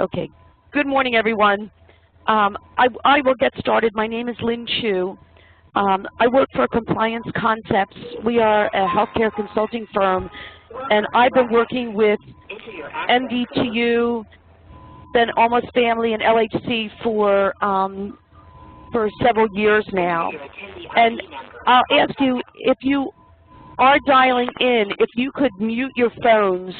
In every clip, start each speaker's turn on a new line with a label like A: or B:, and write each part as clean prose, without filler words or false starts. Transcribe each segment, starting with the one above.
A: Okay. Good morning, everyone. I will get started. My name is Lynn Chu. I work for Compliance Concepts. We are a healthcare consulting firm, and I've been working with MDTU, then Almost Family, and LHC for several years now. And I'll ask you, if you are dialing in, if you could mute your phones,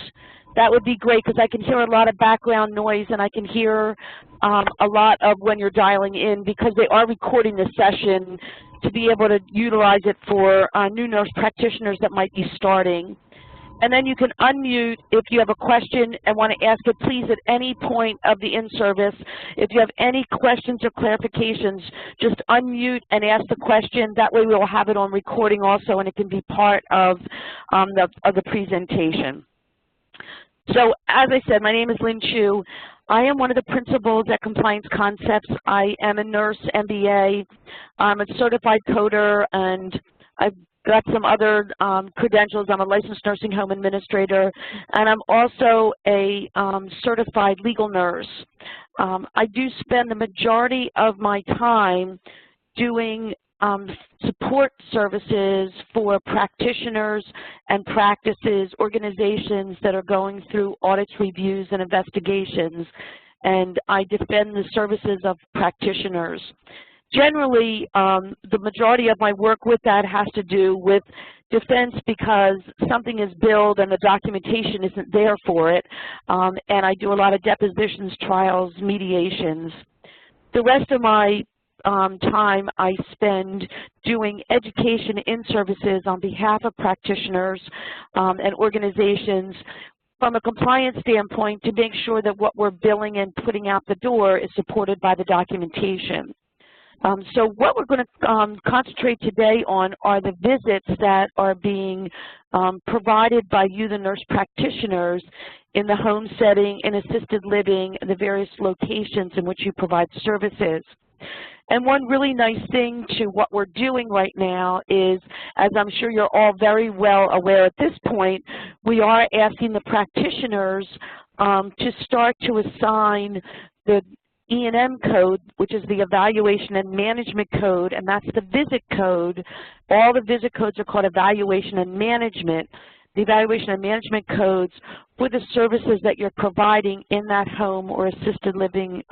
A: that would be great, because I can hear a lot of background noise, and I can hear a lot of when you're dialing in, because they are recording the session to be able to utilize it for new nurse practitioners that might be starting. And then you can unmute if you have a question and want to ask it, please, at any point of the in-service. If you have any questions or clarifications, just unmute and ask the question. That way we will have it on recording also, and it can be part of the presentation. So, as I said, my name is Lynn Chu. I am one of the principals at Compliance Concepts. I am a nurse MBA. I'm a certified coder, and I've got some other credentials. I'm a licensed nursing home administrator, and I'm also a certified legal nurse. I do spend the majority of my time doing support services for practitioners and practices, organizations that are going through audits, reviews, and investigations, and I defend the services of practitioners. Generally, the majority of my work with that has to do with defense, because something is billed and the documentation isn't there for it, and I do a lot of depositions, trials, mediations. The rest of my time I spend doing education in services on behalf of practitioners and organizations from a compliance standpoint to make sure that what we're billing and putting out the door is supported by the documentation. So what we're going to concentrate today on are the visits that are being provided by you, the nurse practitioners, in the home setting, in assisted living, and the various locations in which you provide services. And one really nice thing to what we're doing right now is, as I'm sure you're all very well aware at this point, we are asking the practitioners to start to assign the E&M code, which is the Evaluation and Management Code, and that's the visit code. All the visit codes are called Evaluation and Management. The Evaluation and Management codes for the services that you're providing in that home or assisted living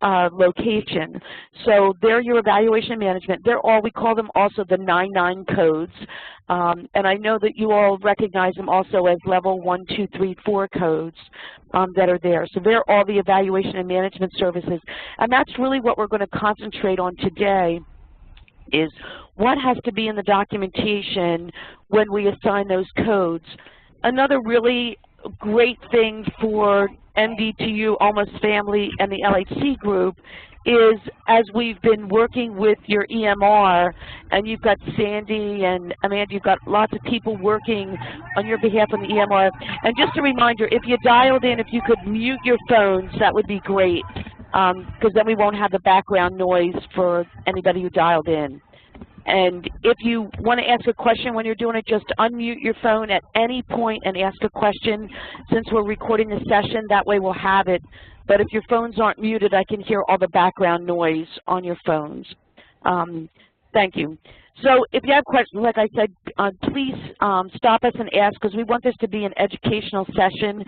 A: location. So they're your evaluation and management. They're all, we call them also the 99 codes. And I know that you all recognize them also as level 1, 2, 3, 4 codes that are there. So they're all the evaluation and management services. And that's really what we're going to concentrate on today, is what has to be in the documentation when we assign those codes. Another really great thing for MDTU, Almost Family, and the LHC group is, as we've been working with your EMR, and you've got Sandy and Amanda, you've got lots of people working on your behalf on the EMR. And just a reminder, if you dialed in, if you could mute your phones, that would be great, because then we won't have the background noise for anybody who dialed in. And if you want to ask a question when you're doing it, just unmute your phone at any point and ask a question. Since we're recording the session, that way we'll have it. But if your phones aren't muted, I can hear all the background noise on your phones. Thank you. So if you have questions, like I said, please stop us and ask, because we want this to be an educational session.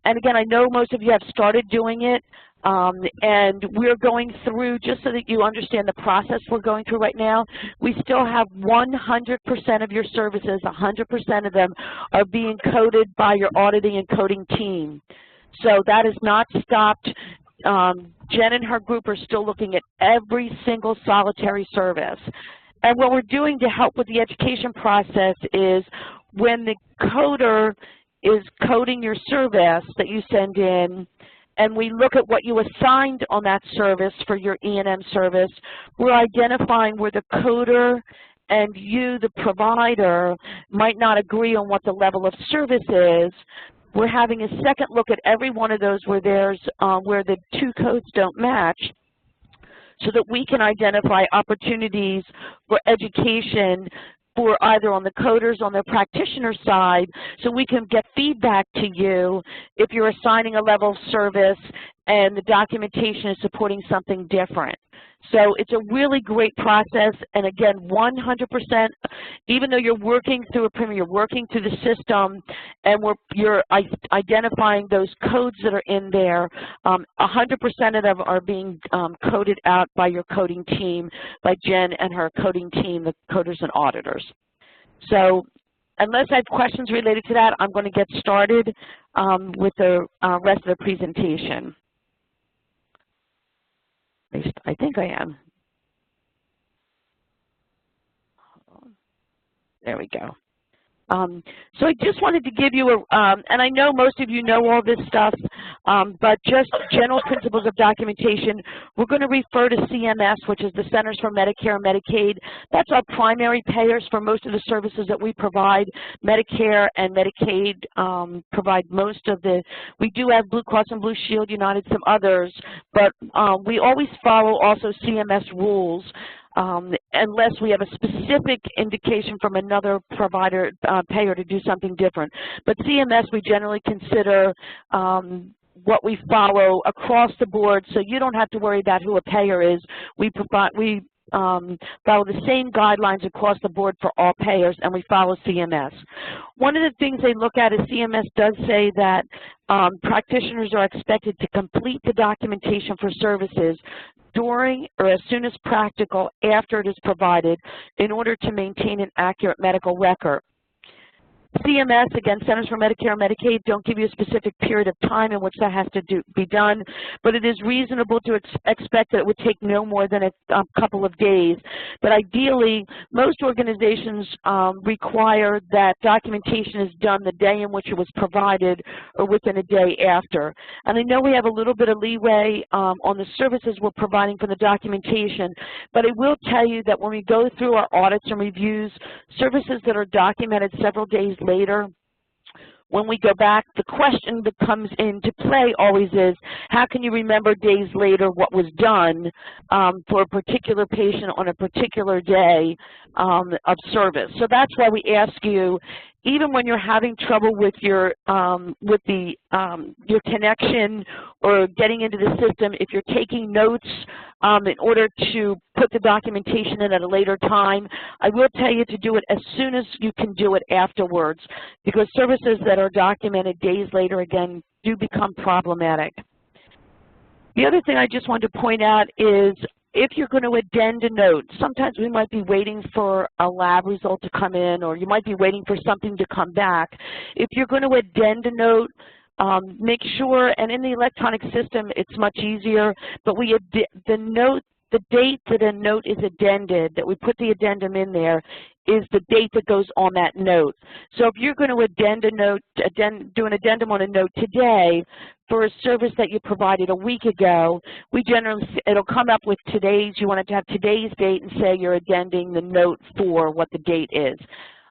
A: And again, I know most of you have started doing it. And we're going through, just so that you understand the process we're going through right now, we still have 100% of your services, 100% of them are being coded by your auditing and coding team. So that is not stopped. Jen and her group are still looking at every single solitary service. And what we're doing to help with the education process is, when the coder is coding your service that you send in, and we look at what you assigned on that service for your E&M service, we're identifying where the coder and you, the provider, might not agree on what the level of service is. We're having a second look at every one of those where there's where the two codes don't match, so that we can identify opportunities for education for either on the coders on the practitioner side, so we can get feedback to you if you're assigning a level of service and the documentation is supporting something different. So it's a really great process, and again, 100%, even though you're working through a Premier, you're working through the system, and you're identifying those codes that are in there, 100% of them are being coded out by your coding team, by Jen and her coding team, the coders and auditors. So unless I have questions related to that, I'm going to get started with the rest of the presentation. At least I think I am. There we go. So I just wanted to give you and I know most of you know all this stuff, but just general principles of documentation. We're going to refer to CMS, which is the Centers for Medicare and Medicaid. That's our primary payers for most of the services that we provide. Medicare and Medicaid provide most of the, we do have Blue Cross and Blue Shield, United, some others, but we always follow also CMS rules. Unless we have a specific indication from another provider, payer to do something different. But CMS we generally consider what we follow across the board, so you don't have to worry about who a payer is. We follow the same guidelines across the board for all payers, and we follow CMS. One of the things they look at is CMS does say that practitioners are expected to complete the documentation for services during or as soon as practical after it is provided in order to maintain an accurate medical record. CMS, again, Centers for Medicare and Medicaid, don't give you a specific period of time in which that has to be done, but it is reasonable to expect that it would take no more than a couple of days. But ideally, most organizations require that documentation is done the day in which it was provided or within a day after. And I know we have a little bit of leeway on the services we're providing for the documentation, but I will tell you that when we go through our audits and reviews, services that are documented several days later, when we go back, the question that comes into play always is, how can you remember days later what was done for a particular patient on a particular day of service? So that's why we ask you, even when you're having trouble with your connection or getting into the system, if you're taking notes in order to put the documentation in at a later time, I will tell you to do it as soon as you can do it afterwards, because services that are documented days later, again, do become problematic. The other thing I just wanted to point out is, if you're going to addend a note, sometimes we might be waiting for a lab result to come in, or you might be waiting for something to come back. If you're going to addend a note, make sure, and in the electronic system it's much easier, but the date that a note is addended, that we put the addendum in there, is the date that goes on that note. So if you're going to addend a note, do an addendum on a note today for a service that you provided a week ago, we generally, it'll come up with today's, you want it to have today's date and say you're addending the note for what the date is.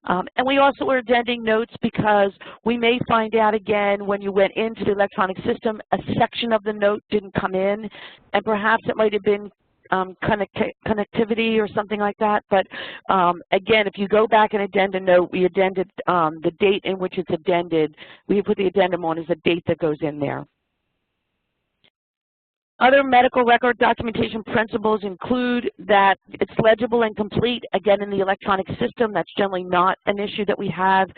A: And we also are addending notes because we may find out again when you went into the electronic system, a section of the note didn't come in, and perhaps it might have been connectivity or something like that. But again, if you go back and addend a note, we addended the date in which it's addended. We put the addendum on as a date that goes in there. Other medical record documentation principles include that it's legible and complete. Again, in the electronic system, that's generally not an issue that we have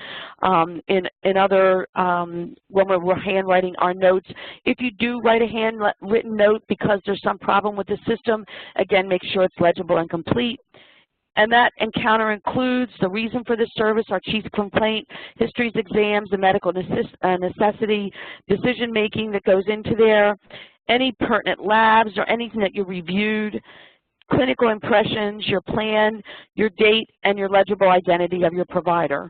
A: in other, when we're handwriting our notes. If you do write a handwritten note because there's some problem with the system, again, make sure it's legible and complete. And that encounter includes the reason for the service, our chief complaint, histories, exams, the medical necessity, decision-making that goes into there, any pertinent labs or anything that you reviewed, clinical impressions, your plan, your date, and your legible identity of your provider.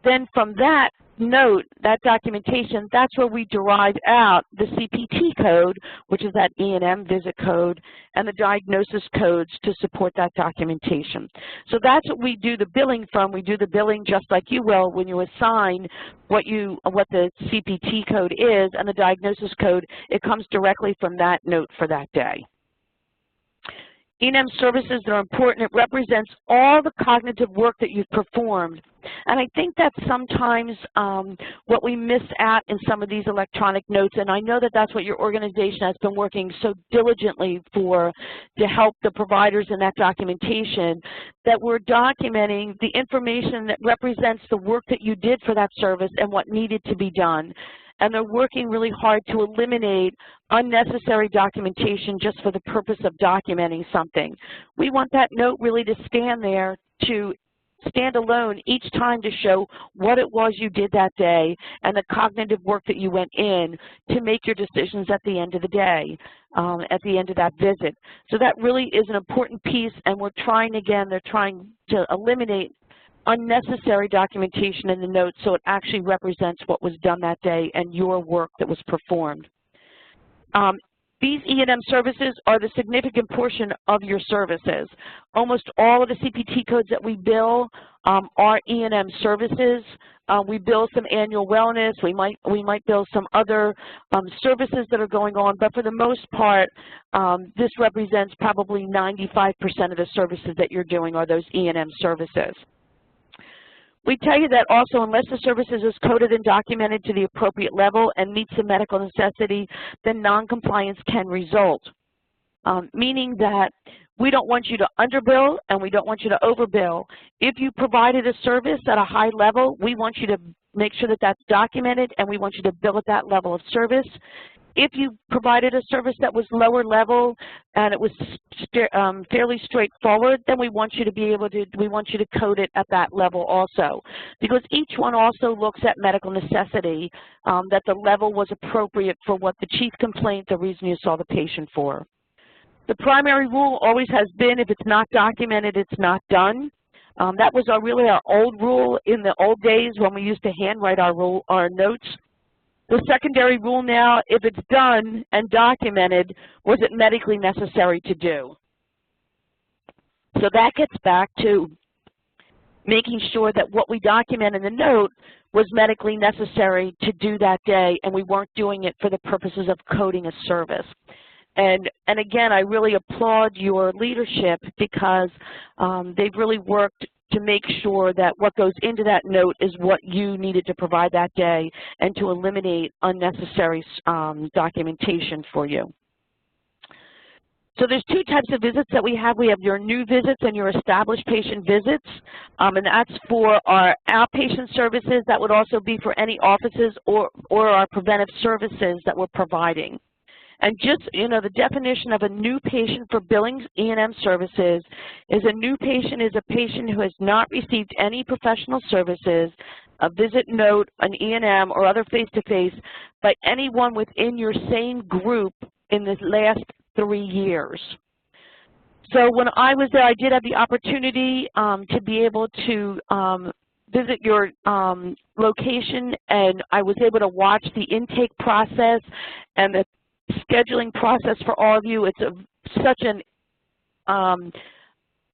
A: Then from that note, that documentation, that's where we derive out the CPT code, which is that E&M visit code, and the diagnosis codes to support that documentation. So that's what we do the billing from. We do the billing just like you will when you assign what the CPT code is and the diagnosis code. It comes directly from that note for that day. E&M services that are important. It represents all the cognitive work that you've performed. And I think that's sometimes what we miss at in some of these electronic notes, and I know that that's what your organization has been working so diligently for to help the providers in that documentation, that we're documenting the information that represents the work that you did for that service and what needed to be done. And they're working really hard to eliminate unnecessary documentation just for the purpose of documenting something. We want that note really to stand there, to stand alone each time, to show what it was you did that day and the cognitive work that you went in to make your decisions at the end of the day, at the end of that visit. So that really is an important piece, and we're trying, again, they're trying to eliminate unnecessary documentation in the notes so it actually represents what was done that day and your work that was performed. These E&M services are the significant portion of your services. Almost all of the CPT codes that we bill are E&M services. We bill some annual wellness. We might bill some other services that are going on, but for the most part, this represents probably 95% of the services that you're doing are those E&M services. We tell you that also, unless the services is coded and documented to the appropriate level and meets the medical necessity, then noncompliance can result, meaning that we don't want you to underbill and we don't want you to overbill. If you provided a service at a high level, we want you to make sure that that's documented and we want you to bill at that level of service. If you provided a service that was lower level and it was fairly straightforward, then we want you to be able to, we want you to code it at that level also. Because each one also looks at medical necessity, that the level was appropriate for what the chief complaint, the reason you saw the patient for. The primary rule always has been, if it's not documented, it's not done. That was really our old rule in the old days when we used to handwrite our notes. The secondary rule now, if it's done and documented, was it medically necessary to do? So that gets back to making sure that what we document in the note was medically necessary to do that day, and we weren't doing it for the purposes of coding a service. And again, I really applaud your leadership because they've really worked to make sure that what goes into that note is what you needed to provide that day and to eliminate unnecessary documentation for you. So there's two types of visits that we have. We have your new visits and your established patient visits, and that's for our outpatient services. That would also be for any offices or our preventive services that we're providing. And just, you know, the definition of a new patient for billing E&M services is a new patient is a patient who has not received any professional services, a visit note, an E&M, or other face-to-face by anyone within your same group in the last 3 years. So when I was there, I did have the opportunity to be able to visit your location, and I was able to watch the intake process and the scheduling process for all of you. It's such a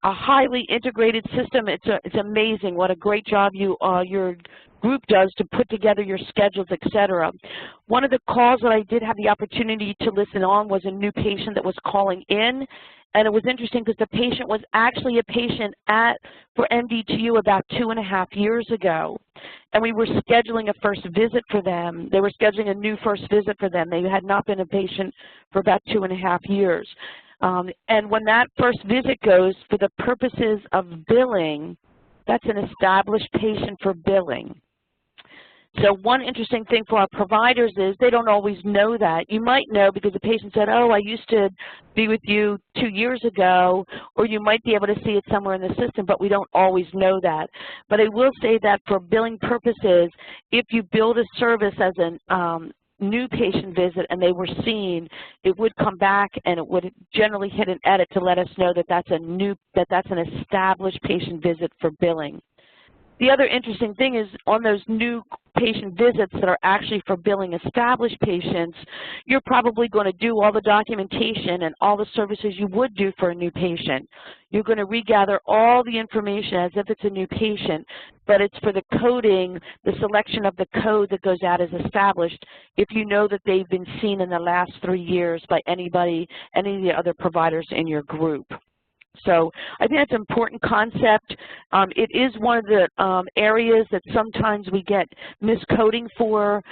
A: highly integrated system. It's amazing what a great job your group does to put together your schedules, etc. One of the calls that I did have the opportunity to listen on was a new patient that was calling in, and it was interesting because the patient was actually a patient for MD2U about 2.5 years ago, and we were scheduling a first visit for them. They were scheduling a new first visit for them. They had not been a patient for about 2.5 years. And when that first visit goes for the purposes of billing, that's an established patient for billing. So one interesting thing for our providers is they don't always know that. You might know because the patient said, oh, I used to be with you 2 years ago, or you might be able to see it somewhere in the system, but we don't always know that. But I will say that for billing purposes, if you build a service as a new patient visit and they were seen, it would come back and it would generally hit an edit to let us know that that's an established patient visit for billing. The other interesting thing is on those new patient visits that are actually for billing established patients, you're probably going to do all the documentation and all the services you would do for a new patient. You're going to regather all the information as if it's a new patient, but it's for the coding, the selection of the code that goes out as established if you know that they've been seen in the last 3 years by any of the other providers in your group. So I think that's an important concept. It is one of the areas that sometimes we get miscoding for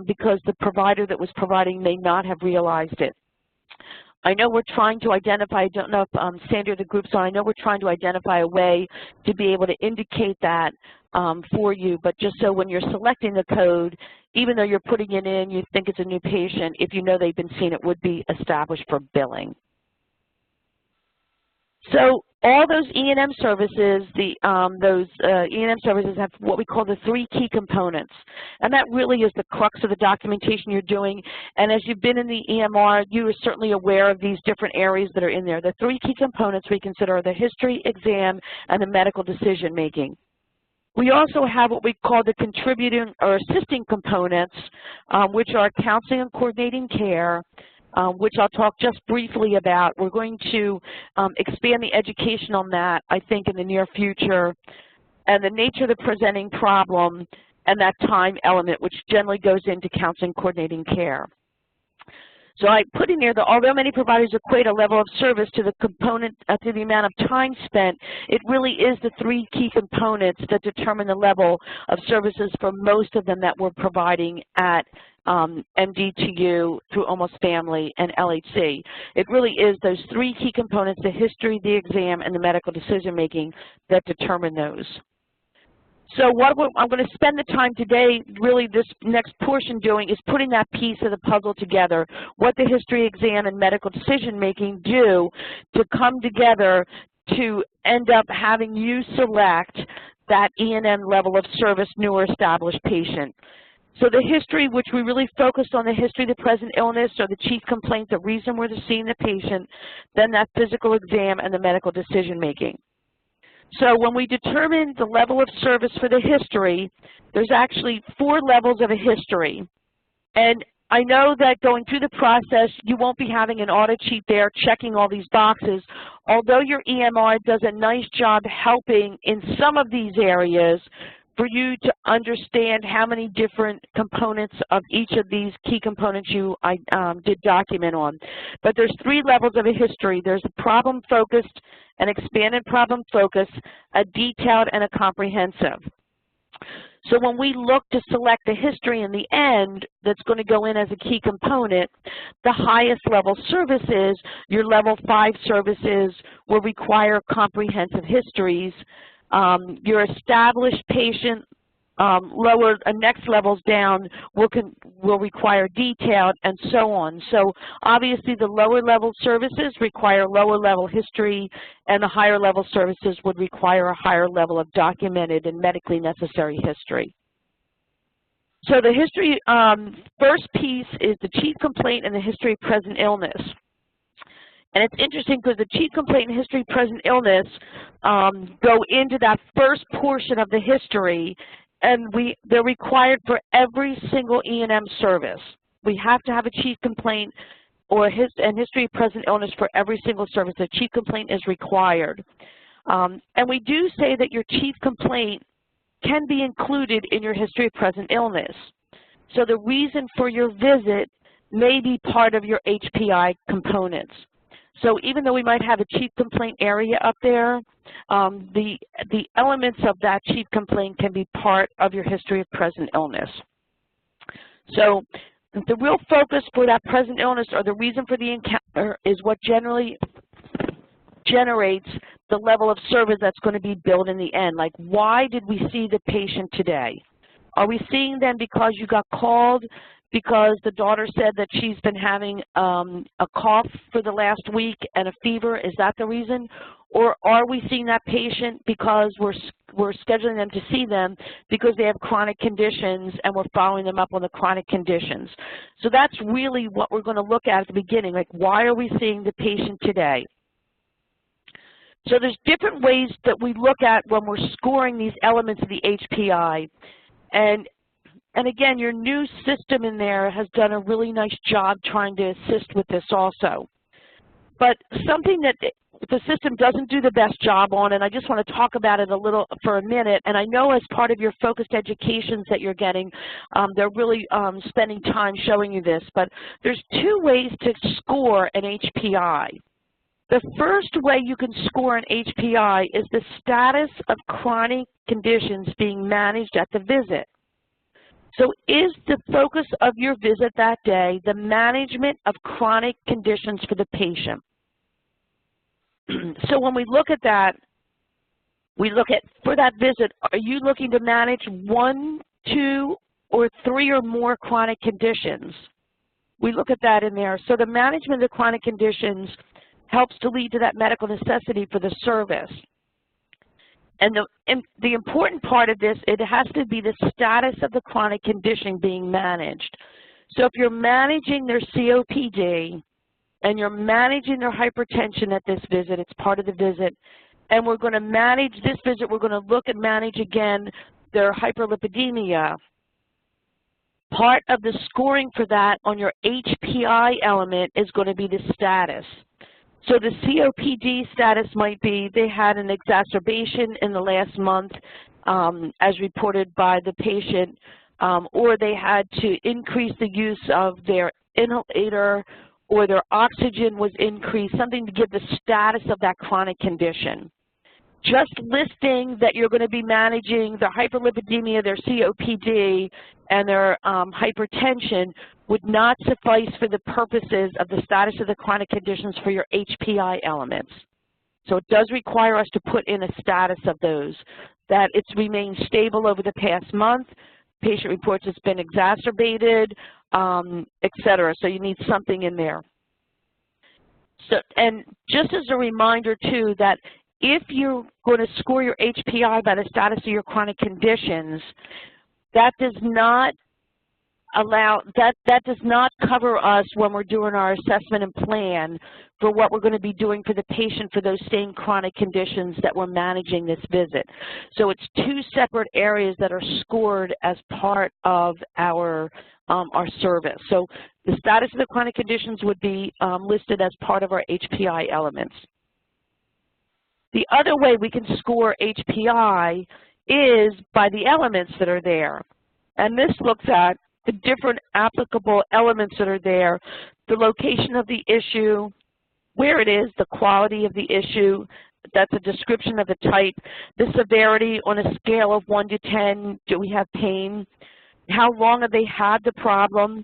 A: because the provider that was providing may not have realized it. I know we're trying to identify, I don't know if Sandy or the group's on, I know we're trying to identify a way to be able to indicate that for you, but just so when you're selecting the code, even though you're putting it in, you think it's a new patient, if you know they've been seen, it would be established for billing. So all those E&M services, E&M services have what we call the 3 key components, and that really is the crux of the documentation you're doing. And as you've been in the EMR, you are certainly aware of these different areas that are in there. The 3 key components we consider are the history, exam, and the medical decision making. We also have what we call the contributing or assisting components, which are counseling and coordinating care, which I'll talk just briefly about. We're going to expand the education on that, I think, in the near future, and the nature of the presenting problem and that time element, which generally goes into counseling coordinating care. So I put in here that although many providers equate a level of service to the component, to the amount of time spent, it really is the 3 key components that determine the level of services for most of them that we're providing at MDTU through Almost Family and LHC. It really is those 3 key components, the history, the exam, and the medical decision making, that determine those. So what I'm going to spend the time today, really this next portion doing, is putting that piece of the puzzle together, what the history, exam, and medical decision making do to come together to end up having you select that E&M level of service, new or established patient. So the history, which we really focused on the history of the present illness or the chief complaint, the reason we're seeing the patient, then that physical exam and the medical decision making. So when we determine the level of service for the history, there's actually 4 levels of a history. And I know that going through the process, you won't be having an audit sheet there checking all these boxes. Although your EMR does a nice job helping in some of these areas, for you to understand how many different components of each of these key components you did document on. But there's 3 levels of a history. There's a problem-focused, an expanded problem focus, a detailed, and a comprehensive. So when we look to select the history in the end that's going to go in as a key component, the highest level services, your level 5 services, will require comprehensive histories. Your established patient, next levels down will require detailed, and so on. So obviously the lower level services require lower level history, and the higher level services would require a higher level of documented and medically necessary history. So the history, first piece is the chief complaint and the history of present illness. And it's interesting because the chief complaint and history of present illness go into that first portion of the history, and they're required for every single E&M service. We have to have a chief complaint or history of present illness for every single service. The chief complaint is required. And we do say that your chief complaint can be included in your history of present illness. So the reason for your visit may be part of your HPI components. So even though we might have a chief complaint area up there, the elements of that chief complaint can be part of your history of present illness. So the real focus for that present illness or the reason for the encounter is what generally generates the level of service that's going to be billed in the end. Like, why did we see the patient today? Are we seeing them because you got called because the daughter said that she's been having a cough for the last week and a fever? Is that the reason? Or are we seeing that patient because we're scheduling them to see them because they have chronic conditions and we're following them up on the chronic conditions? So that's really what we're going to look at the beginning, like, why are we seeing the patient today? So there's different ways that we look at when we're scoring these elements of the HPI. And again, your new system in there has done a really nice job trying to assist with this also. But something that the system doesn't do the best job on, and I just want to talk about it a little for a minute, and I know as part of your focused educations that you're getting, they're really spending time showing you this, but there's 2 ways to score an HPI. The first way you can score an HPI is the status of chronic conditions being managed at the visit. So is the focus of your visit that day the management of chronic conditions for the patient? So when we look at that, we look at, for that visit, are you looking to manage 1, 2, or 3 or more chronic conditions? We look at that in there. So the management of the chronic conditions helps to lead to that medical necessity for the service. And the important part of this, it has to be the status of the chronic condition being managed. So if you're managing their COPD and you're managing their hypertension at this visit, it's part of the visit, and we're going to manage this visit, we're going to look and manage again their hyperlipidemia. Part of the scoring for that on your HPI element is going to be the status. So the COPD status might be they had an exacerbation in the last month as reported by the patient, or they had to increase the use of their inhalator, or their oxygen was increased, something to give the status of that chronic condition. Just listing that you're going to be managing their hyperlipidemia, their COPD, and their hypertension would not suffice for the purposes of the status of the chronic conditions for your HPI elements. So it does require us to put in a status of those, that it's remained stable over the past month, patient reports it's been exacerbated, et cetera. So you need something in there. So, and just as a reminder, too, that if you're going to score your HPI by the status of your chronic conditions, that does not that does not cover us when we're doing our assessment and plan for what we're going to be doing for the patient for those same chronic conditions that we're managing this visit. So it's 2 separate areas that are scored as part of our service. So the status of the chronic conditions would be listed as part of our HPI elements. The other way we can score HPI is by the elements that are there. And this looks at the different applicable elements that are there, the location of the issue, where it is, the quality of the issue, that's a description of the type, the severity on a scale of 1 to 10, do we have pain, how long have they had the problem,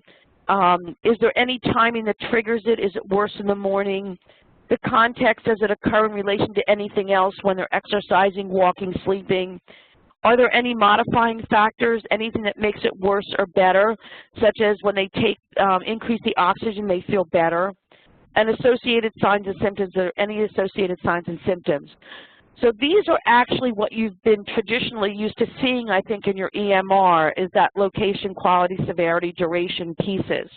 A: is there any timing that triggers it, is it worse in the morning, the context, does it occur in relation to anything else when they're exercising, walking, sleeping? Are there any modifying factors, anything that makes it worse or better, such as when they take increase the oxygen, they feel better? And associated signs and symptoms, are any associated signs and symptoms? So these are actually what you've been traditionally used to seeing, I think, in your EMR, is that location, quality, severity, duration pieces.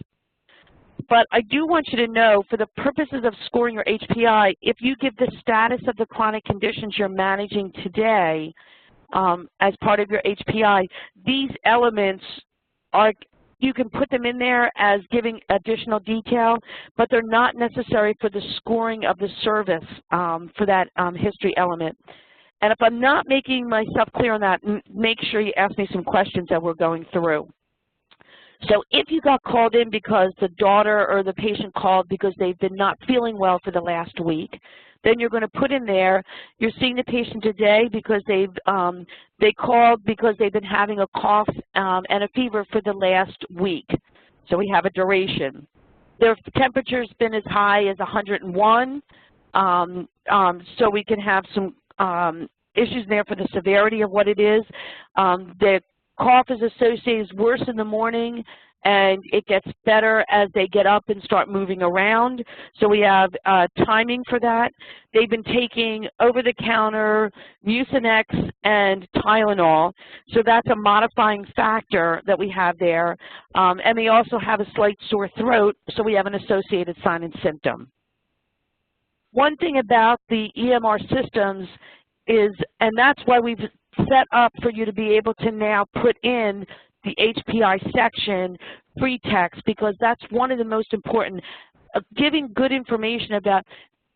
A: But I do want you to know, for the purposes of scoring your HPI, if you give the status of the chronic conditions you're managing today as part of your HPI, these elements are, you can put them in there as giving additional detail, but they're not necessary for the scoring of the service for that history element. And if I'm not making myself clear on that, make sure you ask me some questions that we're going through. So if you got called in because the daughter or the patient called because they've been not feeling well for the last week, then you're going to put in there, you're seeing the patient today because they called because they've been having a cough and a fever for the last week. So we have a duration. Their temperature's been as high as 101, so we can have some issues there for the severity of what it is. The cough is associated as worse in the morning, and it gets better as they get up and start moving around. So we have timing for that. They've been taking over-the-counter Mucinex and Tylenol, so that's a modifying factor that we have there. And they also have a slight sore throat, so we have an associated sign and symptom. One thing about the EMR systems is, and that's why we've set up for you to be able to now put in the HPI section free text, because that's one of the most important, giving good information about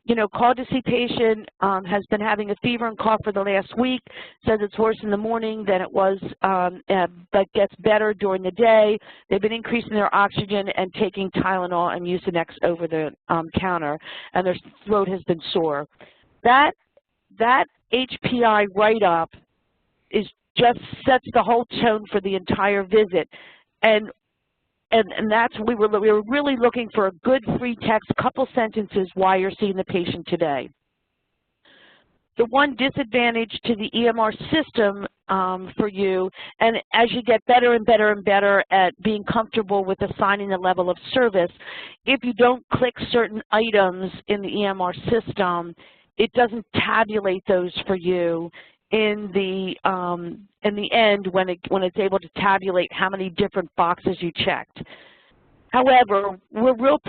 A: you know, called to see patient, has been having a fever and cough for the last week, says it's worse in the morning than it was, but gets better during the day. They've been increasing their oxygen and taking Tylenol and Mucinex over the counter, and their throat has been sore. That HPI write-up just sets the whole tone for the entire visit. And that's we were really looking for a good free text, couple sentences why you're seeing the patient today. The one disadvantage to the EMR system for you, and as you get better and better and better at being comfortable with assigning the level of service, if you don't click certain items in the EMR system, it doesn't tabulate those for you in the end when it's able to tabulate how many different boxes you checked. However, we're real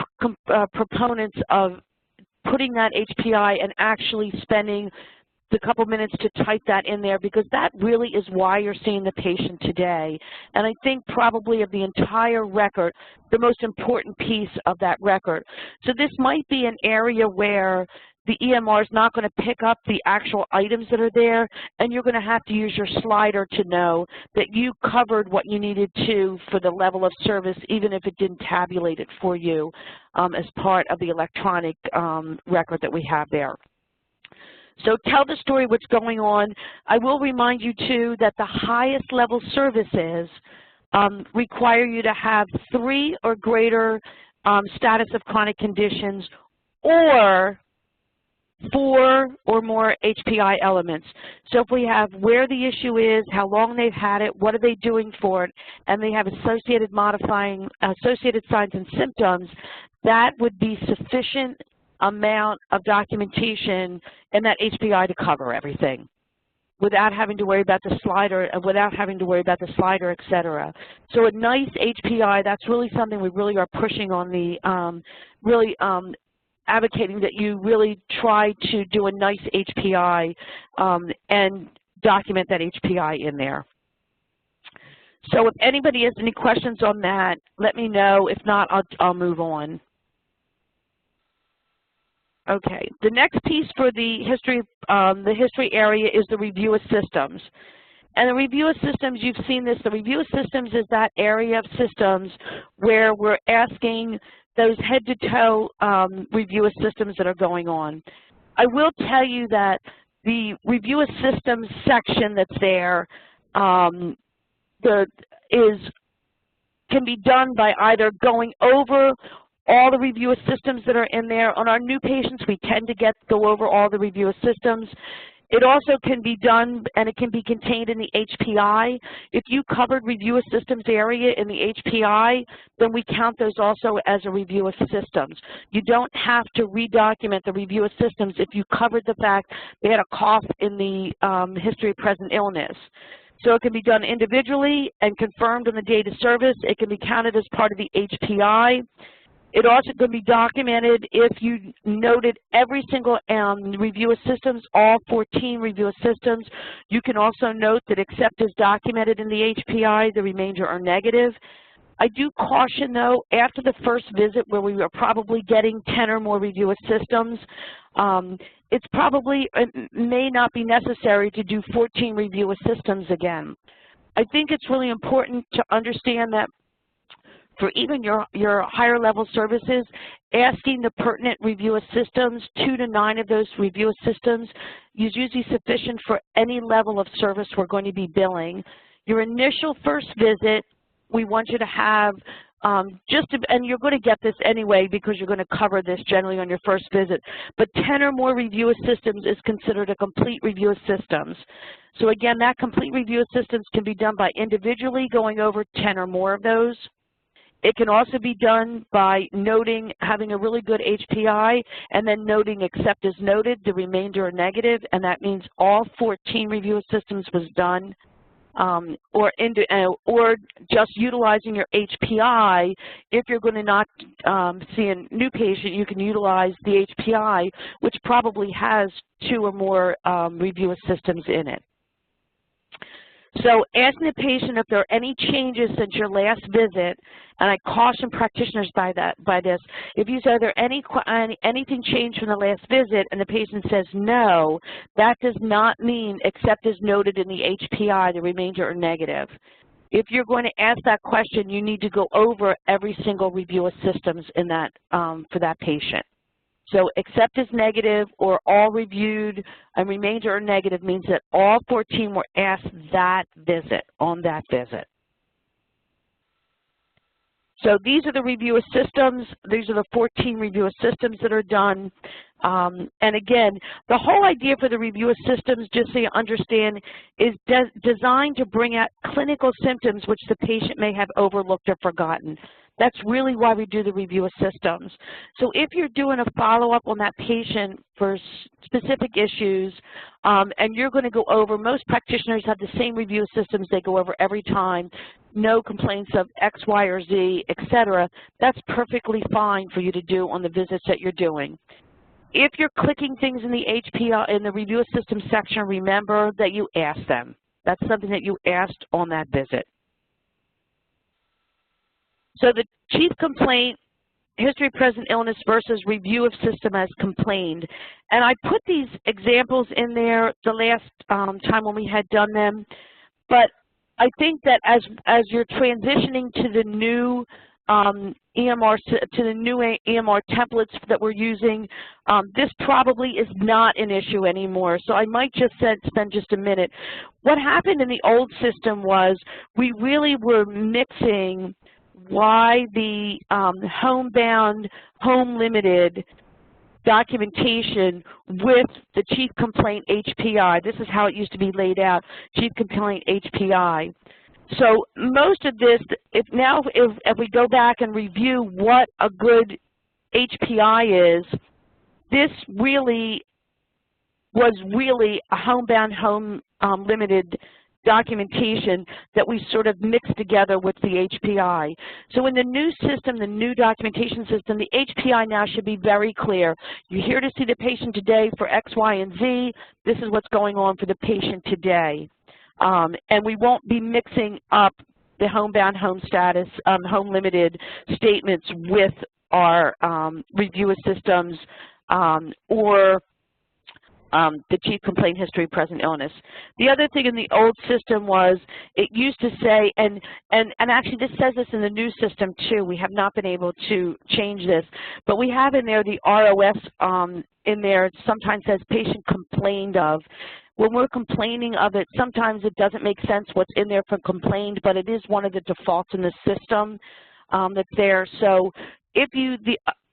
A: proponents of putting that HPI and actually spending the couple minutes to type that in there, because that really is why you're seeing the patient today. And I think probably of the entire record, the most important piece of that record. So this might be an area where the EMR is not going to pick up the actual items that are there, and you're going to have to use your slider to know that you covered what you needed to for the level of service, even if it didn't tabulate it for you as part of the electronic record that we have there. So tell the story what's going on. I will remind you, too, that the highest level services require you to have 3 or greater status of chronic conditions, or 4 or more HPI elements. So if we have where the issue is, how long they've had it, what are they doing for it, and they have associated signs and symptoms, that would be sufficient amount of documentation in that HPI to cover everything without having to worry about the slider, et cetera. So a nice HPI, that's really something we really are pushing on the, advocating that you really try to do a nice HPI and document that HPI in there. So if anybody has any questions on that, let me know. If not, I'll move on. Okay, the next piece for the history area is the review of systems. And the review of systems, you've seen this, the review of systems is that area of systems where we're asking those head-to-toe review of systems that are going on. I will tell you that the review of systems section that's there can be done by either going over all the review of systems that are in there. On our new patients, we tend to go over all the review of systems. It also can be done, and it can be contained in the HPI. If you covered review of systems area in the HPI, then we count those also as a review of systems. You don't have to redocument the review of systems if you covered the fact they had a cough in the history of present illness. So it can be done individually and confirmed on the date of service. It can be counted as part of the HPI. It also can be documented if you noted every single review of systems, all 14 review of systems. You can also note that except as documented in the HPI, the remainder are negative. I do caution, though, after the first visit where we are probably getting 10 or more review of systems, it may not be necessary to do 14 review of systems again. I think it's really important to understand that for even your higher level services, asking the pertinent review of systems, 2 to 9 of those review of systems is usually sufficient for any level of service we're going to be billing. Your initial first visit, we want you to have and you're going to get this anyway because you're going to cover this generally on your first visit, but 10 or more review of systems is considered a complete review of systems. So again, that complete review of systems can be done by individually going over 10 or more of those. It can also be done by noting, having a really good HPI, and then noting except as noted, the remainder are negative, and that means all 14 review of systems was done, or just utilizing your HPI. If you're going to not see a new patient, you can utilize the HPI, which probably has 2 or more review of systems in it. So asking the patient if there are any changes since your last visit, and I caution practitioners by this, if you say, are there anything changed from the last visit, and the patient says no, that does not mean except as noted in the HPI, the remainder are negative. If you're going to ask that question, you need to go over every single review of systems in that, for that patient. So except as negative or all reviewed and remainder are negative means that all 14 were asked that visit, on that visit. So these are the review of systems. These are the 14 review of systems that are done. And again, the whole idea for the review of systems, just so you understand, is designed to bring out clinical symptoms which the patient may have overlooked or forgotten. That's really why we do the review of systems. So if you're doing a follow-up on that patient for specific issues, and you're going to go over, most practitioners have the same review of systems they go over every time, no complaints of X, Y, or Z, etc. That's perfectly fine for you to do on the visits that you're doing. If you're clicking things in the HPI, in the review of systems section, remember that you asked them. That's something that you asked on that visit. So the chief complaint, history of present illness versus review of system as complained. And I put these examples in there the last time when we had done them. But I think that as you're transitioning to the new EMR, to the new EMR templates that we're using, this probably is not an issue anymore. So I might just spend just a minute. What happened in the old system was we really were mixing why the homebound, home-limited documentation with the chief complaint HPI. This is how it used to be laid out, chief complaint HPI. So most of this, if we go back and review what a good HPI is, this really was a homebound, home-limited documentation that we sort of mixed together with the HPI. So in the new system, the new documentation system, the HPI now should be very clear. You're here to see the patient today for X, Y, and Z. This is what's going on for the patient today. And we won't be mixing up the homebound, home status, home limited statements with our review of systems or the chief complaint history of present illness. The other thing in the old system was it used to say, and actually this says this in the new system too, we have not been able to change this, but we have in there the ROS in there, it sometimes says patient complained of. When we're complaining of it, sometimes it doesn't make sense what's in there for complained, but it is one of the defaults in the system that's there. So if you,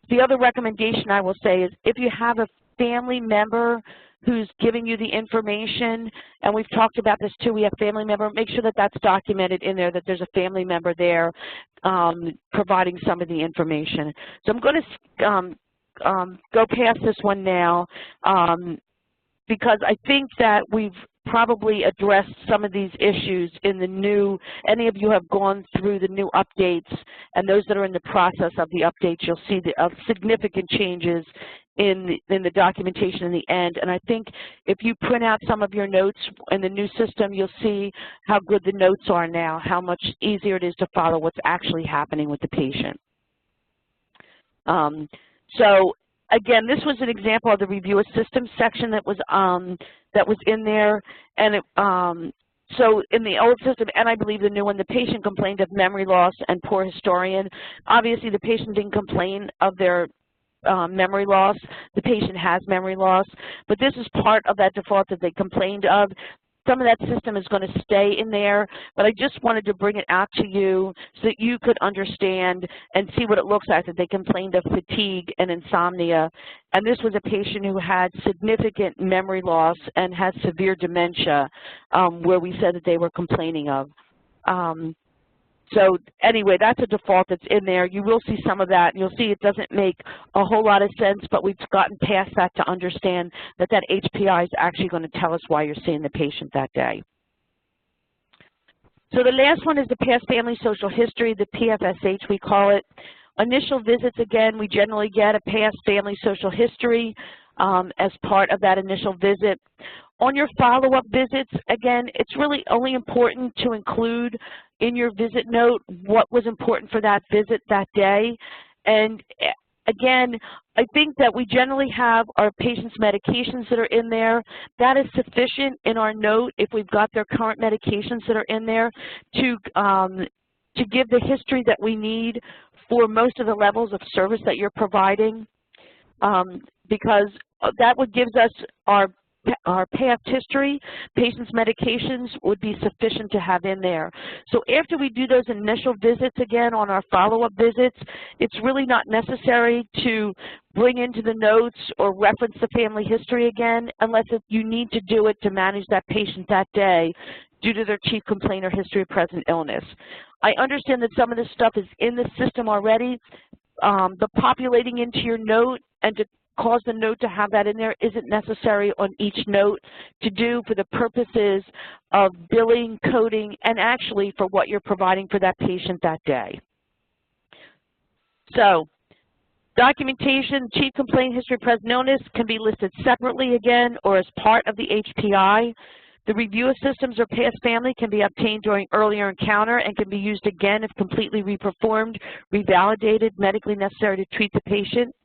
A: the other recommendation I will say is if you have a family member who's giving you the information, and we've talked about this too, we have family member, make sure that that's documented in there, that there's a family member there providing some of the information. So I'm going to go past this one now because I think that we've probably addressed some of these issues in the new, any of you have gone through the new updates, and those that are in the process of the updates, you'll see the significant changes in the documentation in the end. And I think if you print out some of your notes in the new system, you'll see how good the notes are now, how much easier it is to follow what's actually happening with the patient. So again, this was an example of the review of systems section that was in there, and it, so in the old system, and I believe the new one, the patient complained of memory loss and poor historian. Obviously, the patient didn't complain of their memory loss. The patient has memory loss, but this is part of that default that they complained of. Some of that system is going to stay in there, but I just wanted to bring it out to you so that you could understand and see what it looks like, that they complained of fatigue and insomnia. And this was a patient who had significant memory loss and had severe dementia, where we said that they were complaining of. So anyway, that's a default that's in there. You will see some of that, and you'll see it doesn't make a whole lot of sense, but we've gotten past that to understand that that HPI is actually going to tell us why you're seeing the patient that day. So the last one is the past family social history, the PFSH we call it. Initial visits, again, we generally get a past family social history as part of that initial visit. On your follow-up visits, again, it's really only important to include in your visit note what was important for that visit that day. And again, I think that we generally have our patients' medications that are in there. That is sufficient in our note if we've got their current medications that are in there to give the history that we need for most of the levels of service that you're providing, because that would gives us our past history. Patients' medications would be sufficient to have in there. So after we do those initial visits again on our follow-up visits, it's really not necessary to bring into the notes or reference the family history again unless you need to do it to manage that patient that day due to their chief complaint or history of present illness. I understand that some of this stuff is in the system already. The populating into your note and to cause the note to have that in there isn't necessary on each note to do for the purposes of billing, coding, and actually for what you're providing for that patient that day. So, documentation, chief complaint, history of present illness can be listed separately again or as part of the HPI. The review of systems or past family can be obtained during earlier encounter and can be used again if completely reperformed, revalidated, medically necessary to treat the patient.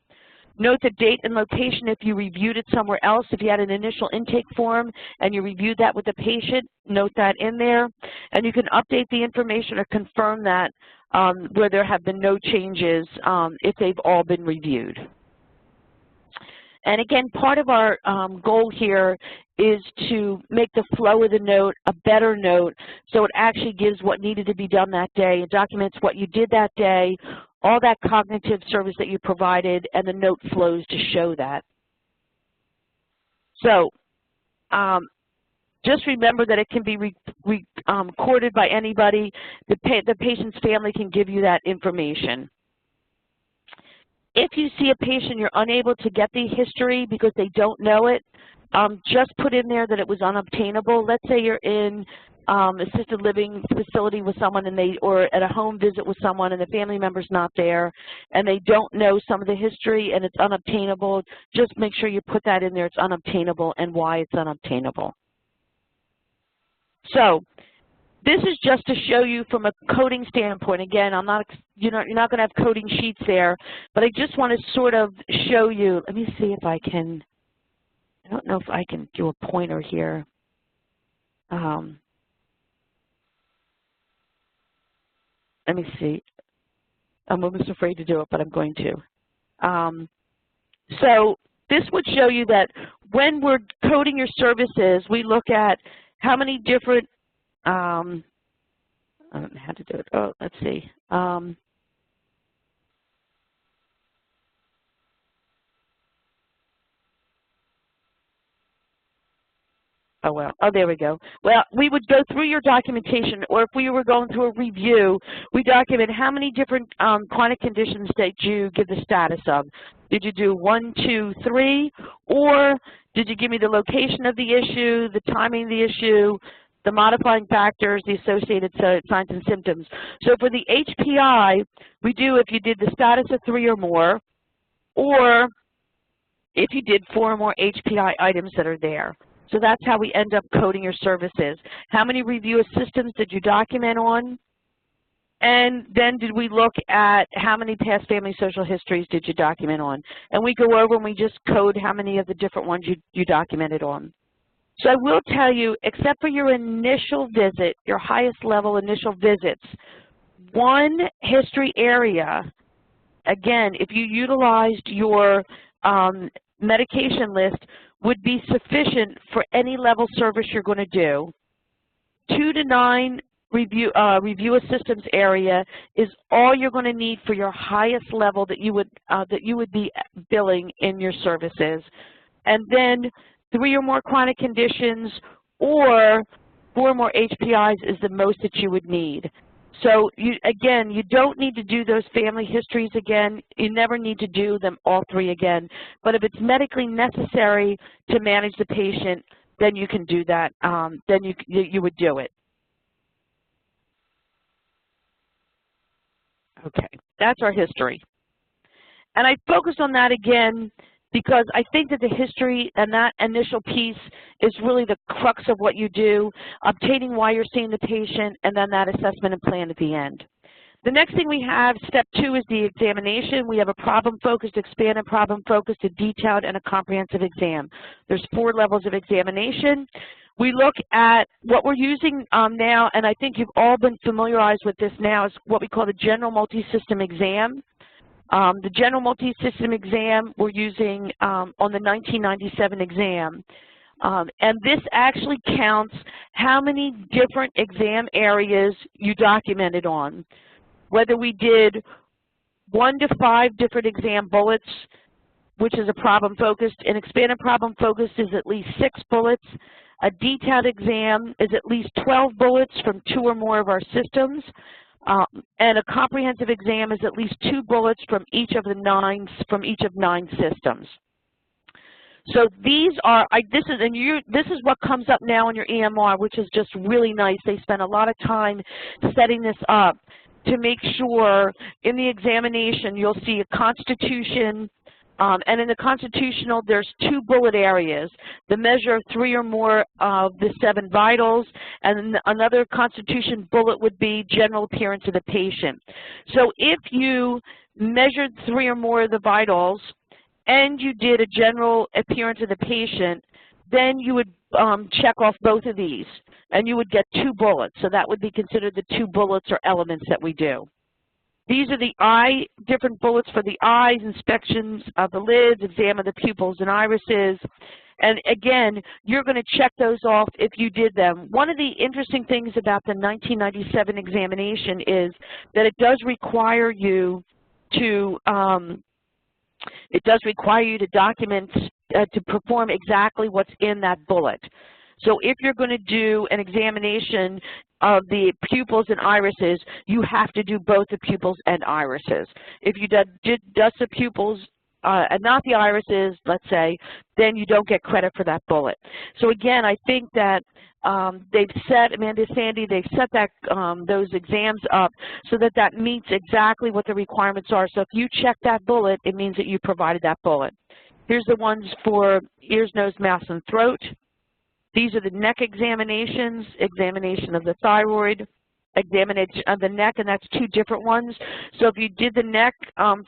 A: Note the date and location if you reviewed it somewhere else. If you had an initial intake form and you reviewed that with the patient, note that in there. And you can update the information or confirm that where there have been no changes if they've all been reviewed. And again, part of our goal here is to make the flow of the note a better note so it actually gives what needed to be done that day. It documents what you did that day, all that cognitive service that you provided, and the note flows to show that. So just remember that it can be recorded by anybody. The patient's family can give you that information. If you see a patient, you're unable to get the history because they don't know it, just put in there that it was unobtainable. Let's say you're in assisted living facility with someone or at a home visit with someone and the family member's not there and they don't know some of the history and it's unobtainable. Just make sure you put that in there, it's unobtainable and why it's unobtainable. So this is just to show you from a coding standpoint. Again, you're not going to have coding sheets there, but I just want to sort of show you. Let me see if I can. I don't know if I can do a pointer here. Let me see. I'm almost afraid to do it, but I'm going to. So this would show you that when we're coding your services, we look at how many different I don't know how to do it. Oh, let's see. Oh, well. Oh, there we go. Well, we would go through your documentation, or if we were going through a review, we document how many different chronic conditions that you give the status of. Did you do 1, 2, 3, or did you give me the location of the issue, the timing of the issue, the modifying factors, the associated signs and symptoms. So for the HPI, we do if you did the status of 3 or more, or if you did 4 or more HPI items that are there. So that's how we end up coding your services. How many review systems did you document on? And then did we look at how many past family social histories did you document on? And we go over and we just code how many of the different ones you documented on. So I will tell you, except for your initial visit, your highest level initial visits, one history area, again, if you utilized your medication list, would be sufficient for any level service you're going to do. 2 to 9 review systems area is all you're going to need for your highest level that you would be billing in your services. And then 3 or more chronic conditions or 4 more HPIs is the most that you would need. So again, you don't need to do those family histories again. You never need to do them all 3 again. But if it's medically necessary to manage the patient, then you can do that. Then you would do it. Okay, that's our history. And I focused on that again because I think that the history and that initial piece is really the crux of what you do, obtaining why you're seeing the patient, and then that assessment and plan at the end. The next thing we have, step 2, is the examination. We have a problem-focused, expanded problem-focused, a detailed, and a comprehensive exam. There's 4 levels of examination. We look at what we're using now, and I think you've all been familiarized with this now, is what we call the general multi-system exam. The general multi-system exam we're using on the 1997 exam. And this actually counts how many different exam areas you documented on. Whether we did 1 to 5 different exam bullets, which is a problem-focused. An expanded problem-focused is at least 6 bullets. A detailed exam is at least 12 bullets from 2 or more of our systems. And a comprehensive exam is at least 2 bullets from each of 9 systems. So these are, this is what comes up now in your EMR, which is just really nice. They spend a lot of time setting this up to make sure in the examination you'll see a constitution, and in the constitutional there's 2 bullet areas, the measure of 3 or more of the 7 vitals, and another constitution bullet would be general appearance of the patient. So if you measured 3 or more of the vitals and you did a general appearance of the patient, then you would check off both of these, and you would get 2 bullets. So that would be considered the 2 bullets or elements that we do. These are the different bullets for the eyes, inspections of the lids, exam of the pupils and irises. And again, you're going to check those off if you did them. One of the interesting things about the 1997 examination is that it does require you to document, to perform exactly what's in that bullet. So if you're going to do an examination of the pupils and irises, you have to do both the pupils and irises. If you did just the pupils and not the irises, let's say, then you don't get credit for that bullet. So again, I think that they've set, Amanda, Sandy, they've set that those exams up so that that meets exactly what the requirements are. So if you check that bullet, it means that you provided that bullet. Here's the ones for ears, nose, mouth, and throat. These are the neck examinations, examination of the thyroid, examination of the neck, and that's 2 different ones. So if you did the neck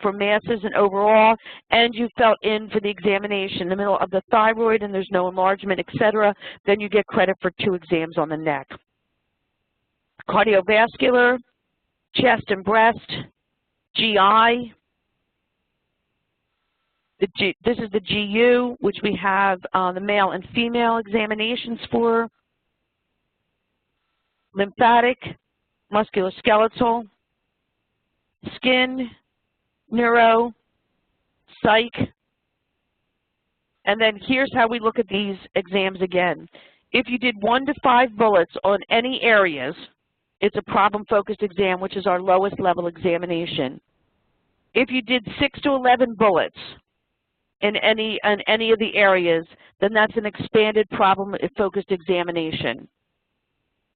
A: for masses and overall, and you felt in for the examination in the middle of the thyroid and there's no enlargement, etc., then you get credit for 2 exams on the neck. Cardiovascular, chest and breast, GI. This is the GU, which we have the male and female examinations for. Lymphatic, musculoskeletal, skin, neuro, psych. And then here's how we look at these exams again. If you did 1 to 5 bullets on any areas, it's a problem-focused exam, which is our lowest level examination. If you did 6 to 11 bullets in any of the areas, then that's an expanded problem-focused examination.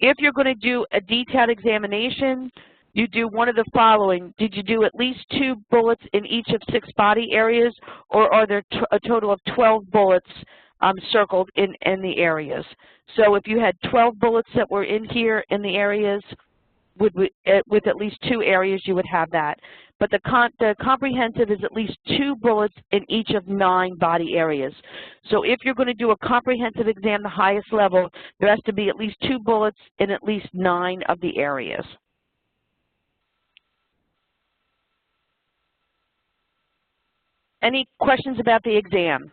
A: If you're going to do a detailed examination, you do one of the following. Did you do at least 2 bullets in each of 6 body areas, or are there a total of 12 bullets circled in the areas? So if you had 12 bullets that were in here in the areas, with at least 2 areas, you would have that. But the comprehensive is at least 2 bullets in each of 9 body areas. So if you're going to do a comprehensive exam, the highest level, there has to be at least 2 bullets in at least 9 of the areas. Any questions about the exam?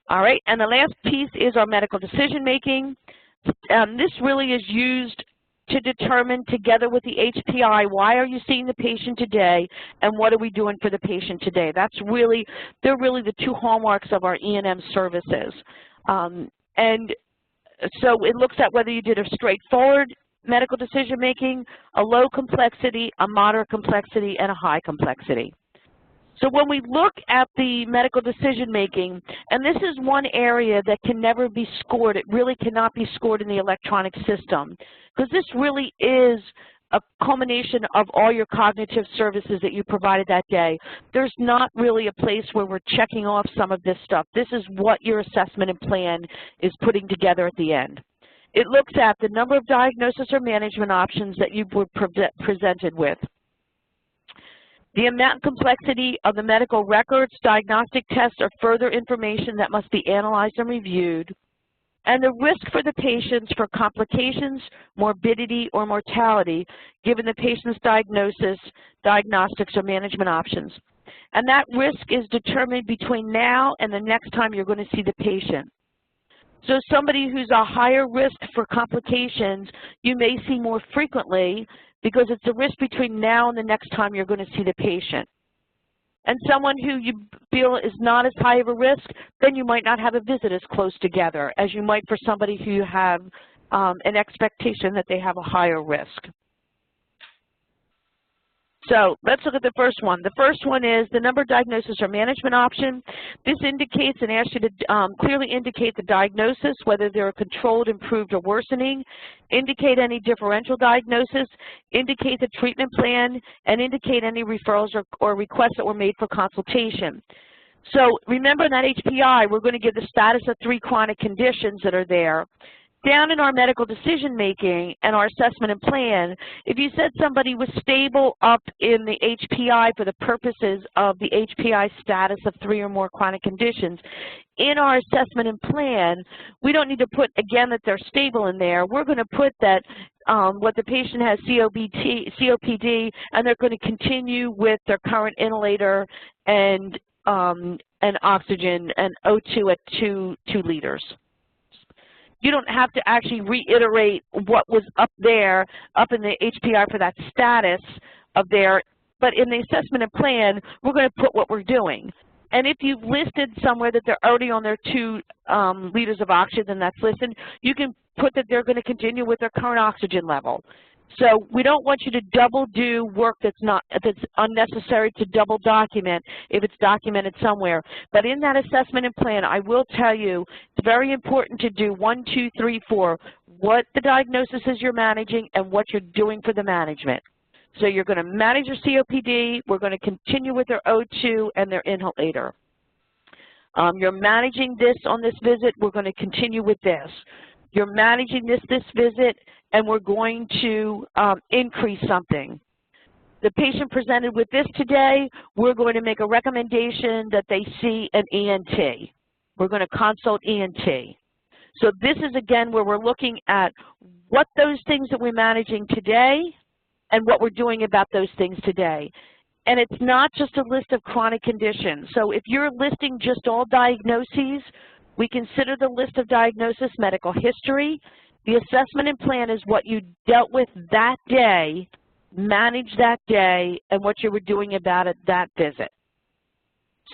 A: All right, and the last piece is our medical decision making. This really is used to determine, together with the HPI, why are you seeing the patient today and what are we doing for the patient today. They're really the 2 hallmarks of our E&M services. And so it looks at whether you did a straightforward medical decision making, a low complexity, a moderate complexity, and a high complexity. So when we look at the medical decision making, and this is one area that can never be scored, it really cannot be scored in the electronic system, because this really is a culmination of all your cognitive services that you provided that day. There's not really a place where we're checking off some of this stuff. This is what your assessment and plan is putting together at the end. It looks at the number of diagnosis or management options that you were presented with, the amount and complexity of the medical records, diagnostic tests, or further information that must be analyzed and reviewed, and the risk for the patients for complications, morbidity, or mortality given the patient's diagnosis, diagnostics, or management options. And that risk is determined between now and the next time you're going to see the patient. So somebody who's a higher risk for complications, you may see more frequently because it's a risk between now and the next time you're going to see the patient. And someone who you feel is not as high of a risk, then you might not have a visit as close together as you might for somebody who you have an expectation that they have a higher risk. So let's look at the first one. The first one is the number of diagnosis or management option. This indicates and asks you to clearly indicate the diagnosis, whether they're controlled, improved, or worsening, indicate any differential diagnosis, indicate the treatment plan, and indicate any referrals or requests that were made for consultation. So remember in that HPI, we're going to give the status of 3 chronic conditions that are there. Down in our medical decision-making and our assessment and plan, if you said somebody was stable up in the HPI for the purposes of the HPI status of 3 or more chronic conditions, in our assessment and plan, we don't need to put, again, that they're stable in there. We're going to put that what the patient has COPD, and they're going to continue with their current inhalator and oxygen and O2 at 2 liters. You don't have to actually reiterate what was up there, up in the HPI for that status of there, but in the assessment and plan, we're going to put what we're doing. And if you've listed somewhere that they're already on their 2 liters of oxygen that's listed, you can put that they're going to continue with their current oxygen level. So we don't want you to double do work that's unnecessary to double document if it's documented somewhere. But in that assessment and plan, I will tell you it's very important to do 1, 2, 3, 4, what the diagnosis is you're managing and what you're doing for the management. So you're going to manage your COPD, we're going to continue with their O2 and their inhalator. You're managing this on this visit, we're going to continue with this. You're managing this visit, and we're going to increase something. The patient presented with this today, we're going to make a recommendation that they see an ENT. We're going to consult ENT. So this is, again, where we're looking at what those things that we're managing today and what we're doing about those things today. And it's not just a list of chronic conditions. So if you're listing just all diagnoses, we consider the list of diagnosis medical history. The assessment and plan is what you dealt with that day, managed that day, and what you were doing about it that visit.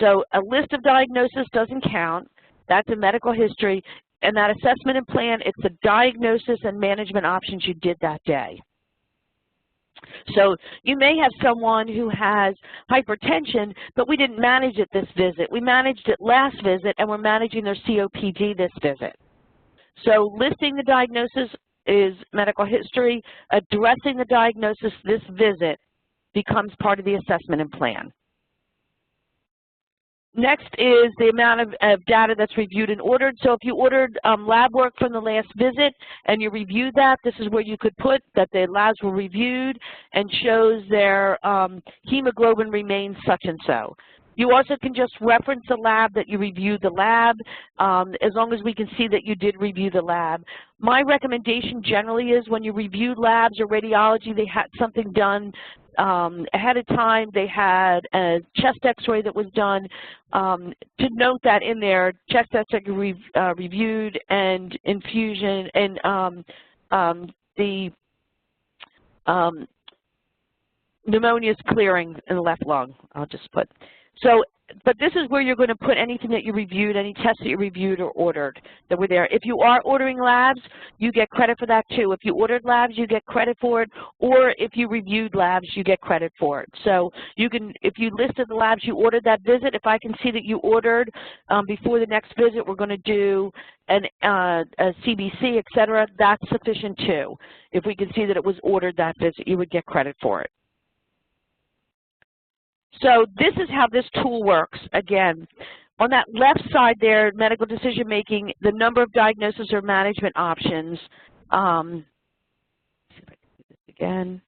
A: So a list of diagnosis doesn't count. That's a medical history. And that assessment and plan, it's the diagnosis and management options you did that day. So you may have someone who has hypertension, but we didn't manage it this visit. We managed it last visit, and we're managing their COPD this visit. So listing the diagnosis is medical history. Addressing the diagnosis this visit becomes part of the assessment and plan. Next is the amount of data that's reviewed and ordered. So if you ordered lab work from the last visit and you reviewed that, this is where you could put that the labs were reviewed and shows their hemoglobin remains such and so. You also can just reference the lab that you reviewed the lab, as long as we can see that you did review the lab. My recommendation generally is when you review labs or radiology, they had something done ahead of time, they had a chest x-ray that was done, to note that in there, chest x-ray reviewed and infusion and the pneumonia is clearing in the left lung, I'll just put. So, but this is where you're going to put anything that you reviewed, any tests that you reviewed or ordered that were there. If you are ordering labs, you get credit for that too. If you ordered labs, you get credit for it, or if you reviewed labs, you get credit for it. So you can, if you listed the labs you ordered that visit, if I can see that you ordered before the next visit, we're going to do a CBC, et cetera, that's sufficient too. If we can see that it was ordered that visit, you would get credit for it. So this is how this tool works. Again, on that left side there, medical decision making, the number of diagnosis or management options. Let's see if I can do this again.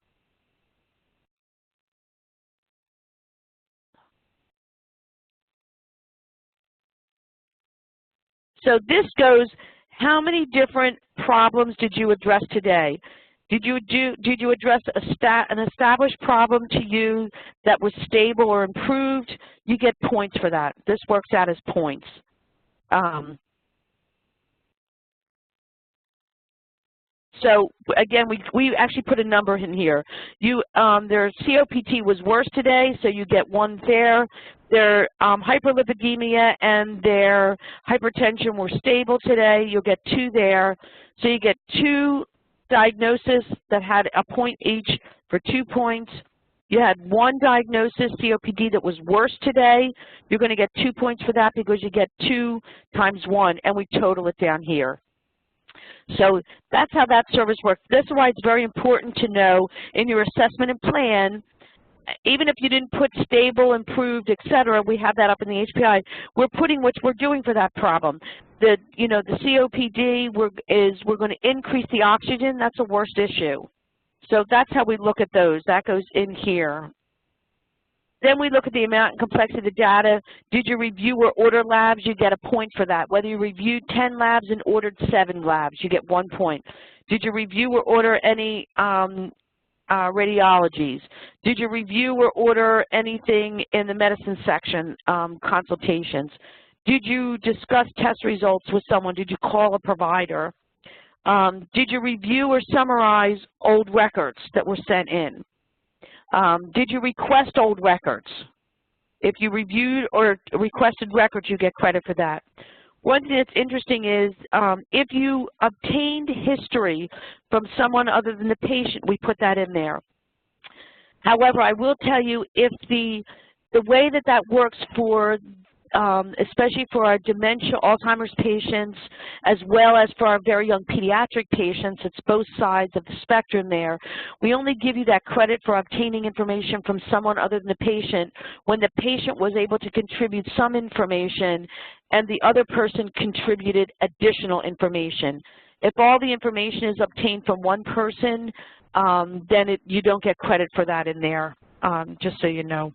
A: So this goes, how many different problems did you address today? Did you address an established problem to you that was stable or improved? You get points for that. This works out as points. So again, we actually put a number in here. Their COPT was worse today, so you get 1 there. Their hyperlipidemia and their hypertension were stable today. You'll get 2 there. So you get 2 diagnosis that had a point each for 2 points. You had 1 diagnosis, COPD, that was worse today. You're going to get 2 points for that because you get 2 times 1, and we total it down here. So that's how that service works. This is why it's very important to know in your assessment and plan, even if you didn't put stable, improved, et cetera, we have that up in the HPI, we're putting what we're doing for that problem. The COPD, we're going to increase the oxygen. That's a worst issue. So that's how we look at those. That goes in here. Then we look at the amount and complexity of the data. Did you review or order labs? You get a point for that. Whether you reviewed 10 labs and ordered 7 labs, you get 1 point. Did you review or order any radiologies? Did you review or order anything in the medicine section, consultations? Did you discuss test results with someone? Did you call a provider? Did you review or summarize old records that were sent in? Did you request old records? If you reviewed or requested records, you get credit for that. One thing that's interesting is if you obtained history from someone other than the patient, we put that in there. However, I will tell you, if the way that works for especially for our dementia, Alzheimer's patients, as well as for our very young pediatric patients, it's both sides of the spectrum there. We only give you that credit for obtaining information from someone other than the patient when the patient was able to contribute some information and the other person contributed additional information. If all the information is obtained from one person, then you don't get credit for that in there, just so you know.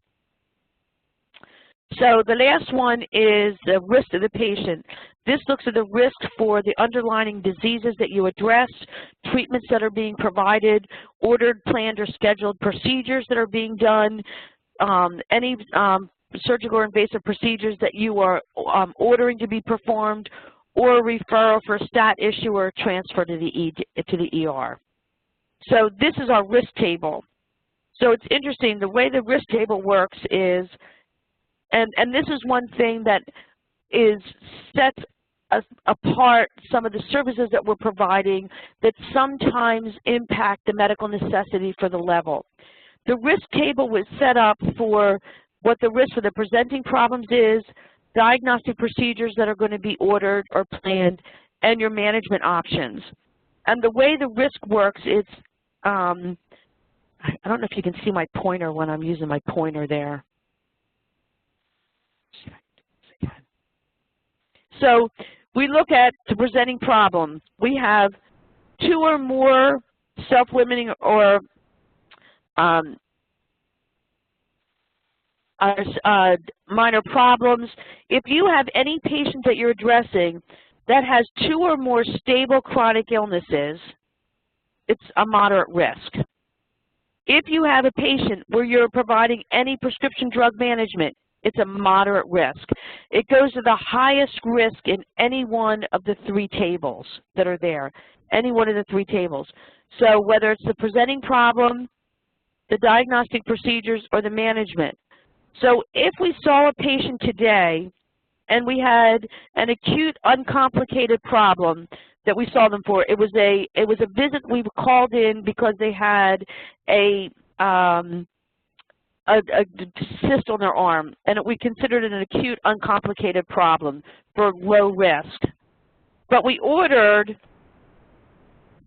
A: So the last one is the risk of the patient. This looks at the risk for the underlying diseases that you address, treatments that are being provided, ordered, planned, or scheduled procedures that are being done, any surgical or invasive procedures that you are ordering to be performed, or a referral for a stat issue or a transfer to the ER. So this is our risk table. So it's interesting, the way the risk table works is, and this is one thing that sets apart some of the services that we're providing that sometimes impact the medical necessity for the level. The risk table was set up for what the risk for the presenting problems is, diagnostic procedures that are going to be ordered or planned, and your management options. And the way the risk works, it's, I don't know if you can see my pointer when I'm using my pointer there. So we look at the presenting problem. We have 2 or more self-limiting or minor problems. If you have any patient that you're addressing that has 2 or more stable chronic illnesses, it's a moderate risk. If you have a patient where you're providing any prescription drug management, it's a moderate risk. It goes to the highest risk in any one of the 3 tables that are there, any one of the 3 tables. So whether it's the presenting problem, the diagnostic procedures, or the management. So if we saw a patient today and we had an acute, uncomplicated problem that we saw them for, it was a visit we were called in because they had a cyst on their arm, and we considered it an acute, uncomplicated problem for low risk. But we ordered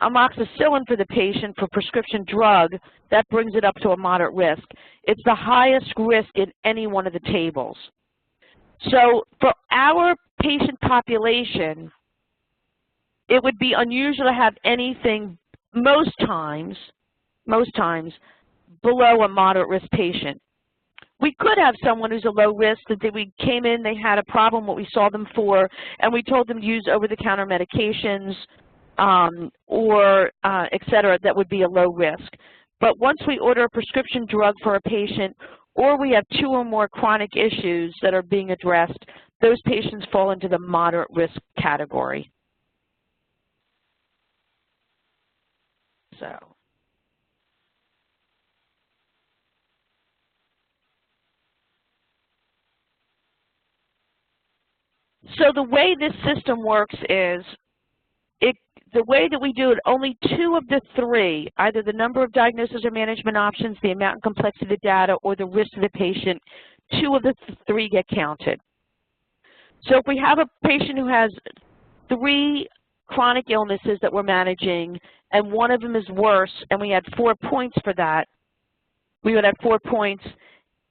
A: amoxicillin for the patient for prescription drug. That brings it up to a moderate risk. It's the highest risk in any one of the tables. So for our patient population, it would be unusual to have anything, most times, below a moderate risk patient. We could have someone who's a low risk that we came in, they had a problem, what we saw them for, and we told them to use over-the-counter medications or et cetera, that would be a low risk. But once we order a prescription drug for a patient, or we have 2 or more chronic issues that are being addressed, those patients fall into the moderate risk category. So the way this system works is, the way that we do it, only 2 of the 3, either the number of diagnosis or management options, the amount and complexity of the data, or the risk of the patient, 2 of the 3 get counted. So if we have a patient who has 3 chronic illnesses that we're managing, and one of them is worse, and we had 4 points for that, we would have 4 points.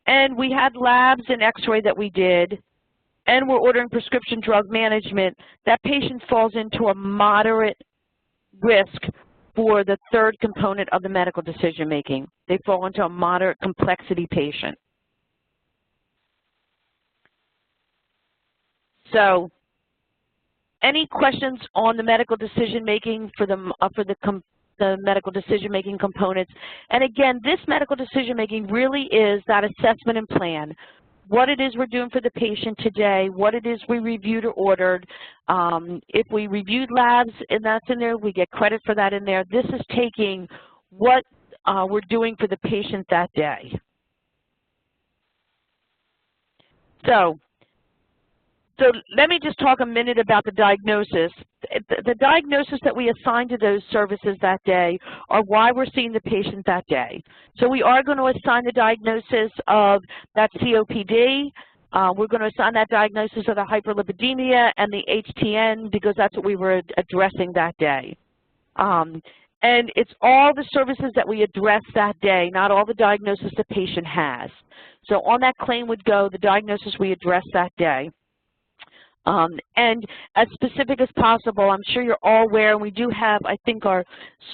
A: And we had labs and x-ray that we did, and we're ordering prescription drug management, that patient falls into a moderate risk for the 3rd component of the medical decision making. They fall into a moderate complexity patient. So any questions on the medical decision making for the medical decision making components? And again, this medical decision making really is that assessment and plan. What it is we're doing for the patient today, what it is we reviewed or ordered. If we reviewed labs and that's in there, we get credit for that in there. This is taking what we're doing for the patient that day. So let me just talk a minute about the diagnosis. The diagnosis that we assign to those services that day are why we're seeing the patient that day. So we are going to assign the diagnosis of that COPD. We're going to assign that diagnosis of the hyperlipidemia and the HTN because that's what we were addressing that day. And it's all the services that we address that day, not all the diagnosis the patient has. So on that claim would go the diagnosis we address that day. And as specific as possible, I'm sure you're all aware, and we do have, I think, our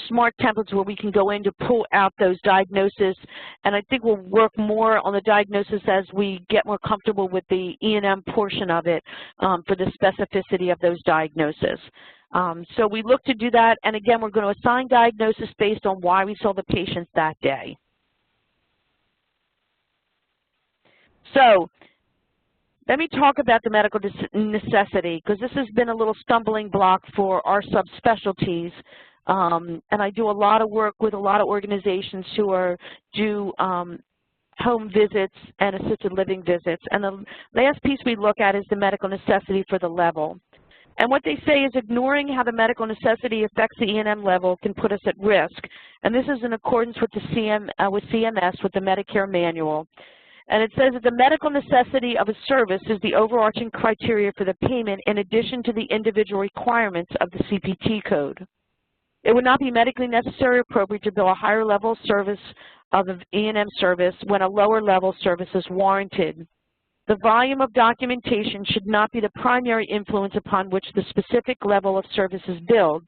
A: smart templates where we can go in to pull out those diagnoses, and I think we'll work more on the diagnosis as we get more comfortable with the E&M portion of it for the specificity of those diagnoses. So we look to do that, and again, we're going to assign diagnosis based on why we saw the patients that day. So let me talk about the medical necessity, because this has been a little stumbling block for our subspecialties. And I do a lot of work with a lot of organizations who do home visits and assisted living visits. And the last piece we look at is the medical necessity for the level. And what they say is ignoring how the medical necessity affects the E&M level can put us at risk. And this is in accordance with the CMS, with the Medicare manual. And it says that the medical necessity of a service is the overarching criteria for the payment in addition to the individual requirements of the CPT code. It would not be medically necessary or appropriate to bill a higher level service of an E&M service when a lower level service is warranted. The volume of documentation should not be the primary influence upon which the specific level of service is billed.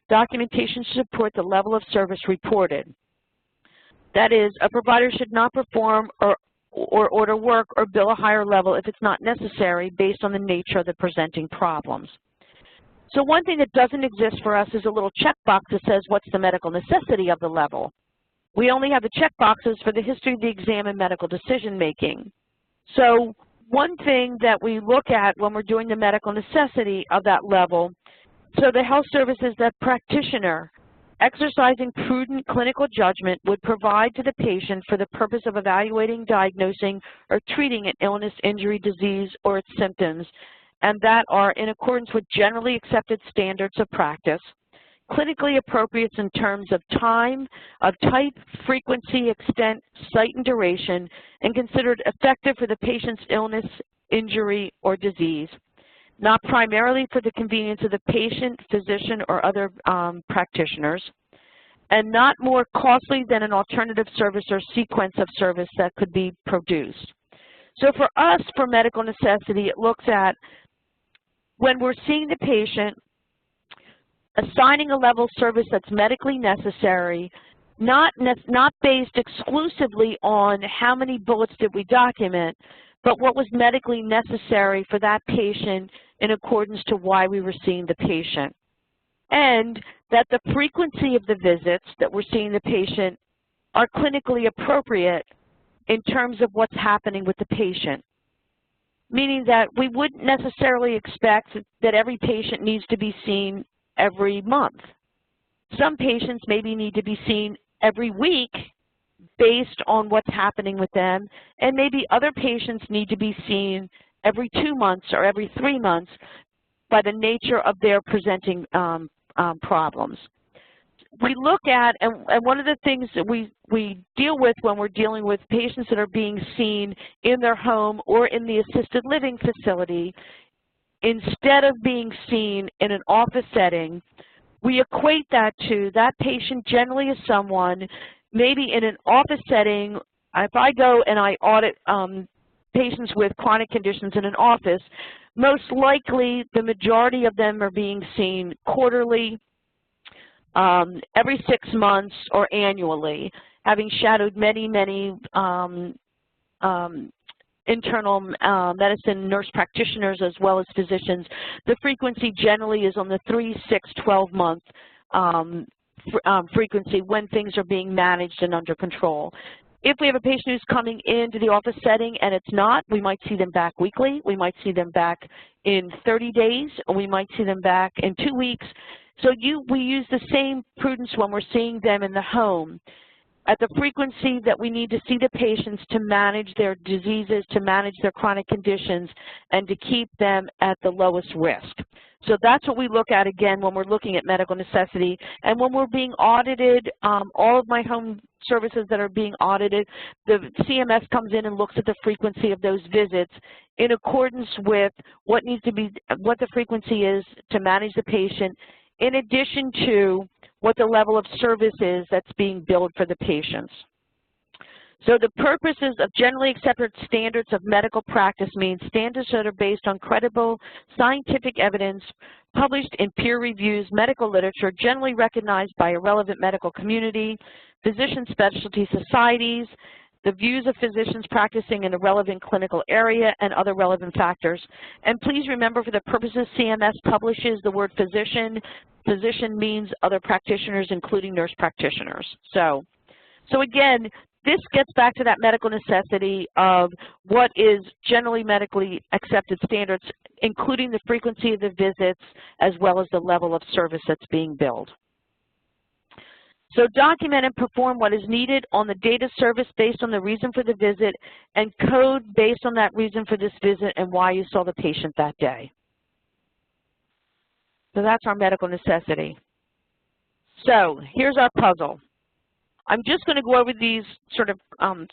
A: Documentation should support the level of service reported. That is, a provider should not perform or order work or bill a higher level if it's not necessary based on the nature of the presenting problems. So one thing that doesn't exist for us is a little checkbox that says what's the medical necessity of the level. We only have the checkboxes for the history of the exam and medical decision making. So one thing that we look at when we're doing the medical necessity of that level, so the health service is that practitioner exercising prudent clinical judgment would provide to the patient for the purpose of evaluating, diagnosing, or treating an illness, injury, disease, or its symptoms, and that are in accordance with generally accepted standards of practice, clinically appropriate in terms of time, of type, frequency, extent, site, and duration, and considered effective for the patient's illness, injury, or disease, not primarily for the convenience of the patient, physician, or other practitioners, and not more costly than an alternative service or sequence of service that could be produced. So for us, for medical necessity, it looks at when we're seeing the patient, assigning a level of service that's medically necessary, not based exclusively on how many bullets did we document, but what was medically necessary for that patient in accordance to why we were seeing the patient. And that the frequency of the visits that we're seeing the patient are clinically appropriate in terms of what's happening with the patient. Meaning that we wouldn't necessarily expect that every patient needs to be seen every month. Some patients maybe need to be seen every week based on what's happening with them, and maybe other patients need to be seen every 2 months or every 3 months by the nature of their presenting problems. We look at, and one of the things that we deal with when we're dealing with patients that are being seen in their home or in the assisted living facility, instead of being seen in an office setting, we equate that to that patient generally is someone, maybe in an office setting. If I go and I audit patients with chronic conditions in an office, most likely the majority of them are being seen quarterly, every 6 months, or annually, having shadowed many internal medicine nurse practitioners as well as physicians. The frequency generally is on the 3, 6, 12-month frequency when things are being managed and under control. If we have a patient who's coming into the office setting and it's not, we might see them back weekly, we might see them back in 30 days, or we might see them back in 2 weeks. So we use the same prudence when we're seeing them in the home, at the frequency that we need to see the patients to manage their diseases, to manage their chronic conditions, and to keep them at the lowest risk. So that's what we look at, again, when we're looking at medical necessity. And when we're being audited, all of my home services that are being audited, the CMS comes in and looks at the frequency of those visits in accordance with what needs to be, what the frequency is to manage the patient, in addition to what the level of service is that's being billed for the patients. So the purposes of generally accepted standards of medical practice means standards that are based on credible scientific evidence published in peer reviews, medical literature, generally recognized by a relevant medical community, physician specialty societies, the views of physicians practicing in a relevant clinical area, and other relevant factors. And please remember, for the purposes CMS publishes the word physician, physician means other practitioners, including nurse practitioners. So again, this gets back to that medical necessity of what is generally medically accepted standards, including the frequency of the visits as well as the level of service that's being billed. So document and perform what is needed on the date of service based on the reason for the visit, and code based on that reason for this visit and why you saw the patient that day. So that's our medical necessity. So here's our puzzle. I'm just going to go over these sort of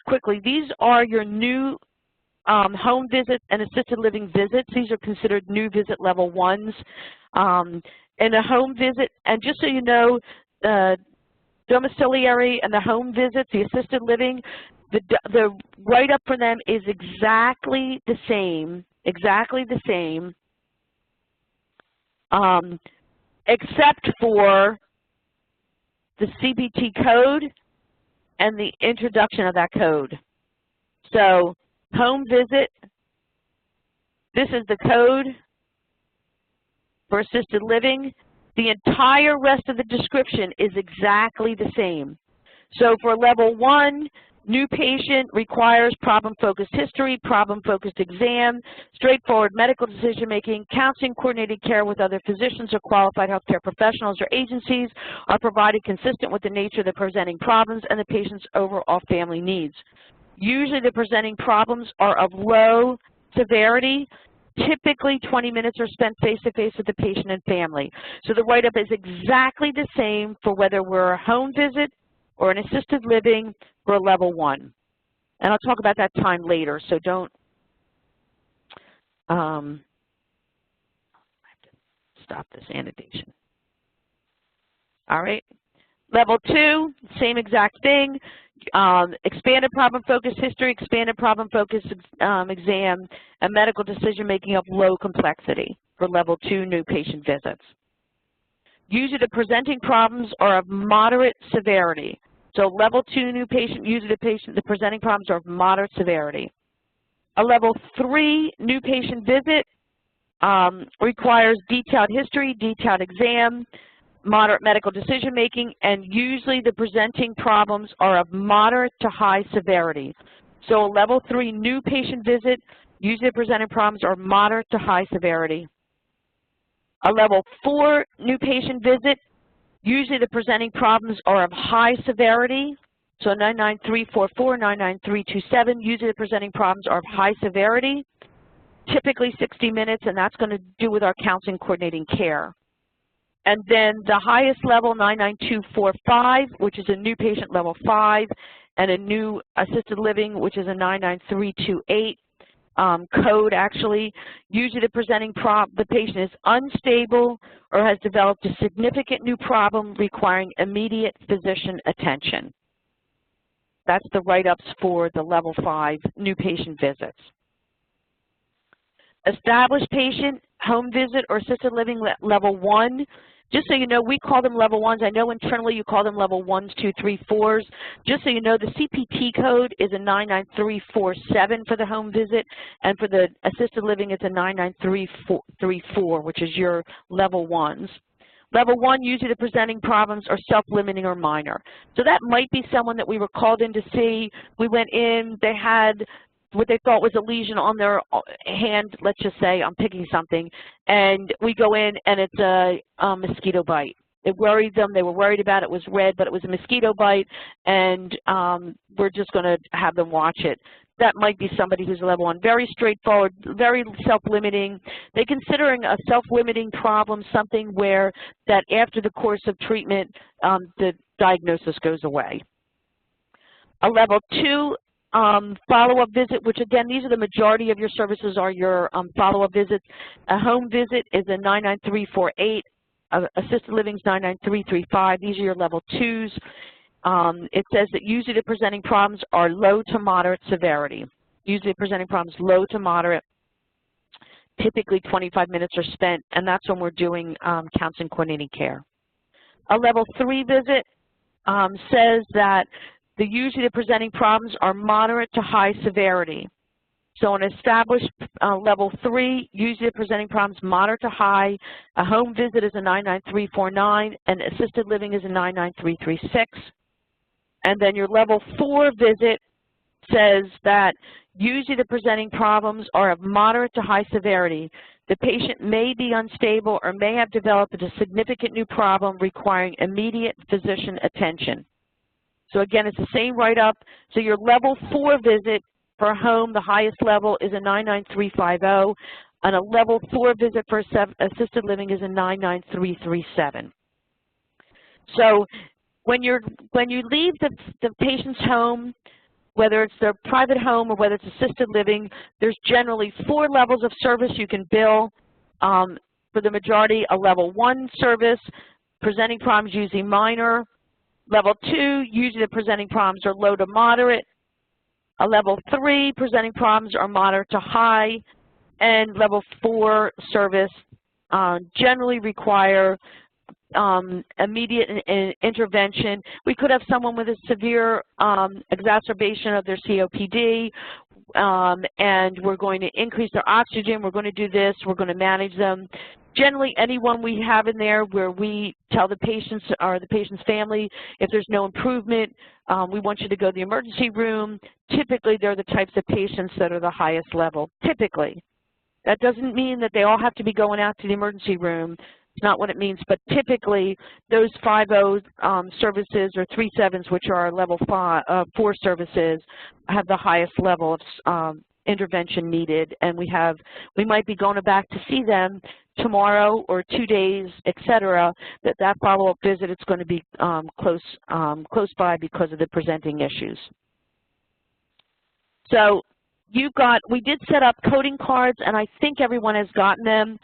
A: quickly. These are your new home visit and assisted living visits. These are considered new visit level 1s. And a home visit, and just so you know, domiciliary and the home visits, the assisted living, the write-up for them is exactly the same, except for the CPT code and the introduction of that code. So home visit, this is the code for assisted living. The entire rest of the description is exactly the same. So for level 1, New patient requires problem-focused history, problem-focused exam, straightforward medical decision-making, counseling, coordinated care with other physicians or qualified healthcare professionals or agencies are provided consistent with the nature of the presenting problems and the patient's overall family needs. Usually the presenting problems are of low severity. Typically 20 minutes are spent face-to-face with the patient and family. So the write-up is exactly the same for whether we're a home visit or an assisted living or a level 1. And I'll talk about that time later, so don't I have to stop this annotation. All right. Level 2, same exact thing. Expanded problem-focused history, expanded problem-focused exam, and medical decision-making of low complexity for level 2 new patient visits. Usually the presenting problems are of moderate severity. So level 2 new patient, usually the presenting problems are of moderate severity. A level 3 new patient visit requires detailed history, detailed exam, moderate medical decision-making, and usually the presenting problems are of moderate to high severity. So a level 3 new patient visit, usually the presenting problems are moderate to high severity. A level 4 new patient visit, usually the presenting problems are of high severity. So 99344, 99327, usually the presenting problems are of high severity, typically 60 minutes, and that's going to do with our counseling coordinating care. And then the highest level, 99245, which is a new patient level 5, and a new assisted living, which is a 99328 code actually. Usually the patient is unstable or has developed a significant new problem requiring immediate physician attention. That's the write-ups for the level 5 new patient visits. Established patient, home visit, or assisted living level 1. Just so you know, we call them level 1s. I know internally you call them level 1s, 2, 3, 4s. Just so you know, the CPT code is a 99347 for the home visit, and for the assisted living it's a 99334, which is your level 1s. Level 1, usually the presenting problems are self-limiting or minor. So that might be someone that we were called in to see. We went in, they had what they thought was a lesion on their hand, let's just say, I'm picking something, and we go in and it's a mosquito bite. It worried them, they were worried about it, it was red, but it was a mosquito bite, and we're just going to have them watch it. That might be somebody who's level 1. Very straightforward, very self-limiting. They're considering a self-limiting problem something where that after the course of treatment, the diagnosis goes away. A level 2 follow-up visit, which again, these are the majority of your services are your follow-up visits. A home visit is a 99348. Assisted living is 99335. These are your level 2s. It says that usually the presenting problems are low to moderate severity. Usually the presenting problems low to moderate. Typically 25 minutes are spent, and that's when we're doing counseling coordinating care. A level 3 visit says that usually the presenting problems are moderate to high severity. So an established level 3, usually the presenting problems moderate to high. A home visit is a 99349, and assisted living is a 99336. And then your level 4 visit says that usually the presenting problems are of moderate to high severity. The patient may be unstable or may have developed a significant new problem requiring immediate physician attention. So again, it's the same write-up. So your level 4 visit for home, the highest level is a 99350, and a level 4 visit for assisted living is a 99337. So when you leave the patient's home, whether it's their private home or whether it's assisted living, there's generally 4 levels of service you can bill. For the majority, a level 1 service, presenting problems usually minor. Level 2, usually the presenting problems are low to moderate. A level 3, presenting problems are moderate to high. And level 4 service generally require immediate intervention. We could have someone with a severe exacerbation of their COPD, and we're going to increase their oxygen. We're going to do this. We're going to manage them. generally anyone we have in there where we tell the patients or the patient's family if there's no improvement, we want you to go to the emergency room. Typically, they're the types of patients that are the highest level, typically. That doesn't mean that they all have to be going out to the emergency room. It's not what it means, but typically those 5.0 services or 3.7s, which are our level 4 services, have the highest level of intervention needed, and we might be going back to see them tomorrow or 2 days, etc. That follow-up visit is going to be close by because of the presenting issues. So we did set up coding cards, and I think everyone has gotten them,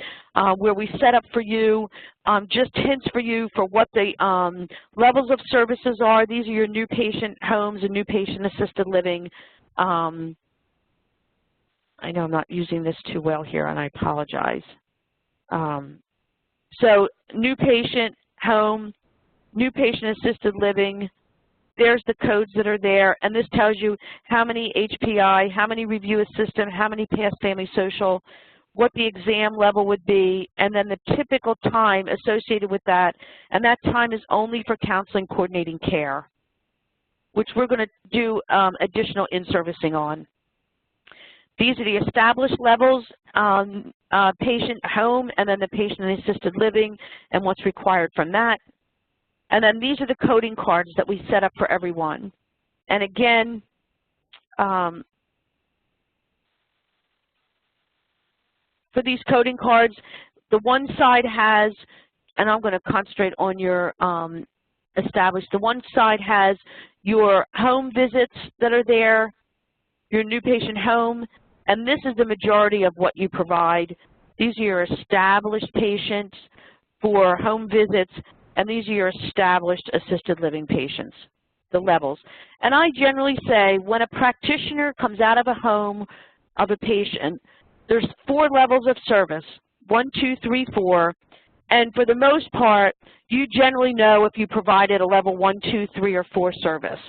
A: where we set up for you just hints for you for what the levels of services are. These are your new patient homes and new patient assisted living. I know I'm not using this too well here, and I apologize. So new patient home, new patient assisted living, there's the codes that are there, and this tells you how many HPI, how many review assistant, how many past family social, what the exam level would be, and then the typical time associated with that, and that time is only for counseling coordinating care, which we're going to do additional in-servicing on. These are the established levels, patient home, and then the patient assisted living, and what's required from that. And then these are the coding cards that we set up for everyone. And again, for these coding cards, the one side has, and I'm going to concentrate on your established, the one side has your home visits that are there, your new patient home, and this is the majority of what you provide. These are your established patients for home visits, and these are your established assisted living patients, the levels. And I generally say when a practitioner comes out of a home of a patient, there's 4 levels of service, 1, 2, 3, 4, and for the most part, you generally know if you provided a level 1, 2, 3, or 4 service.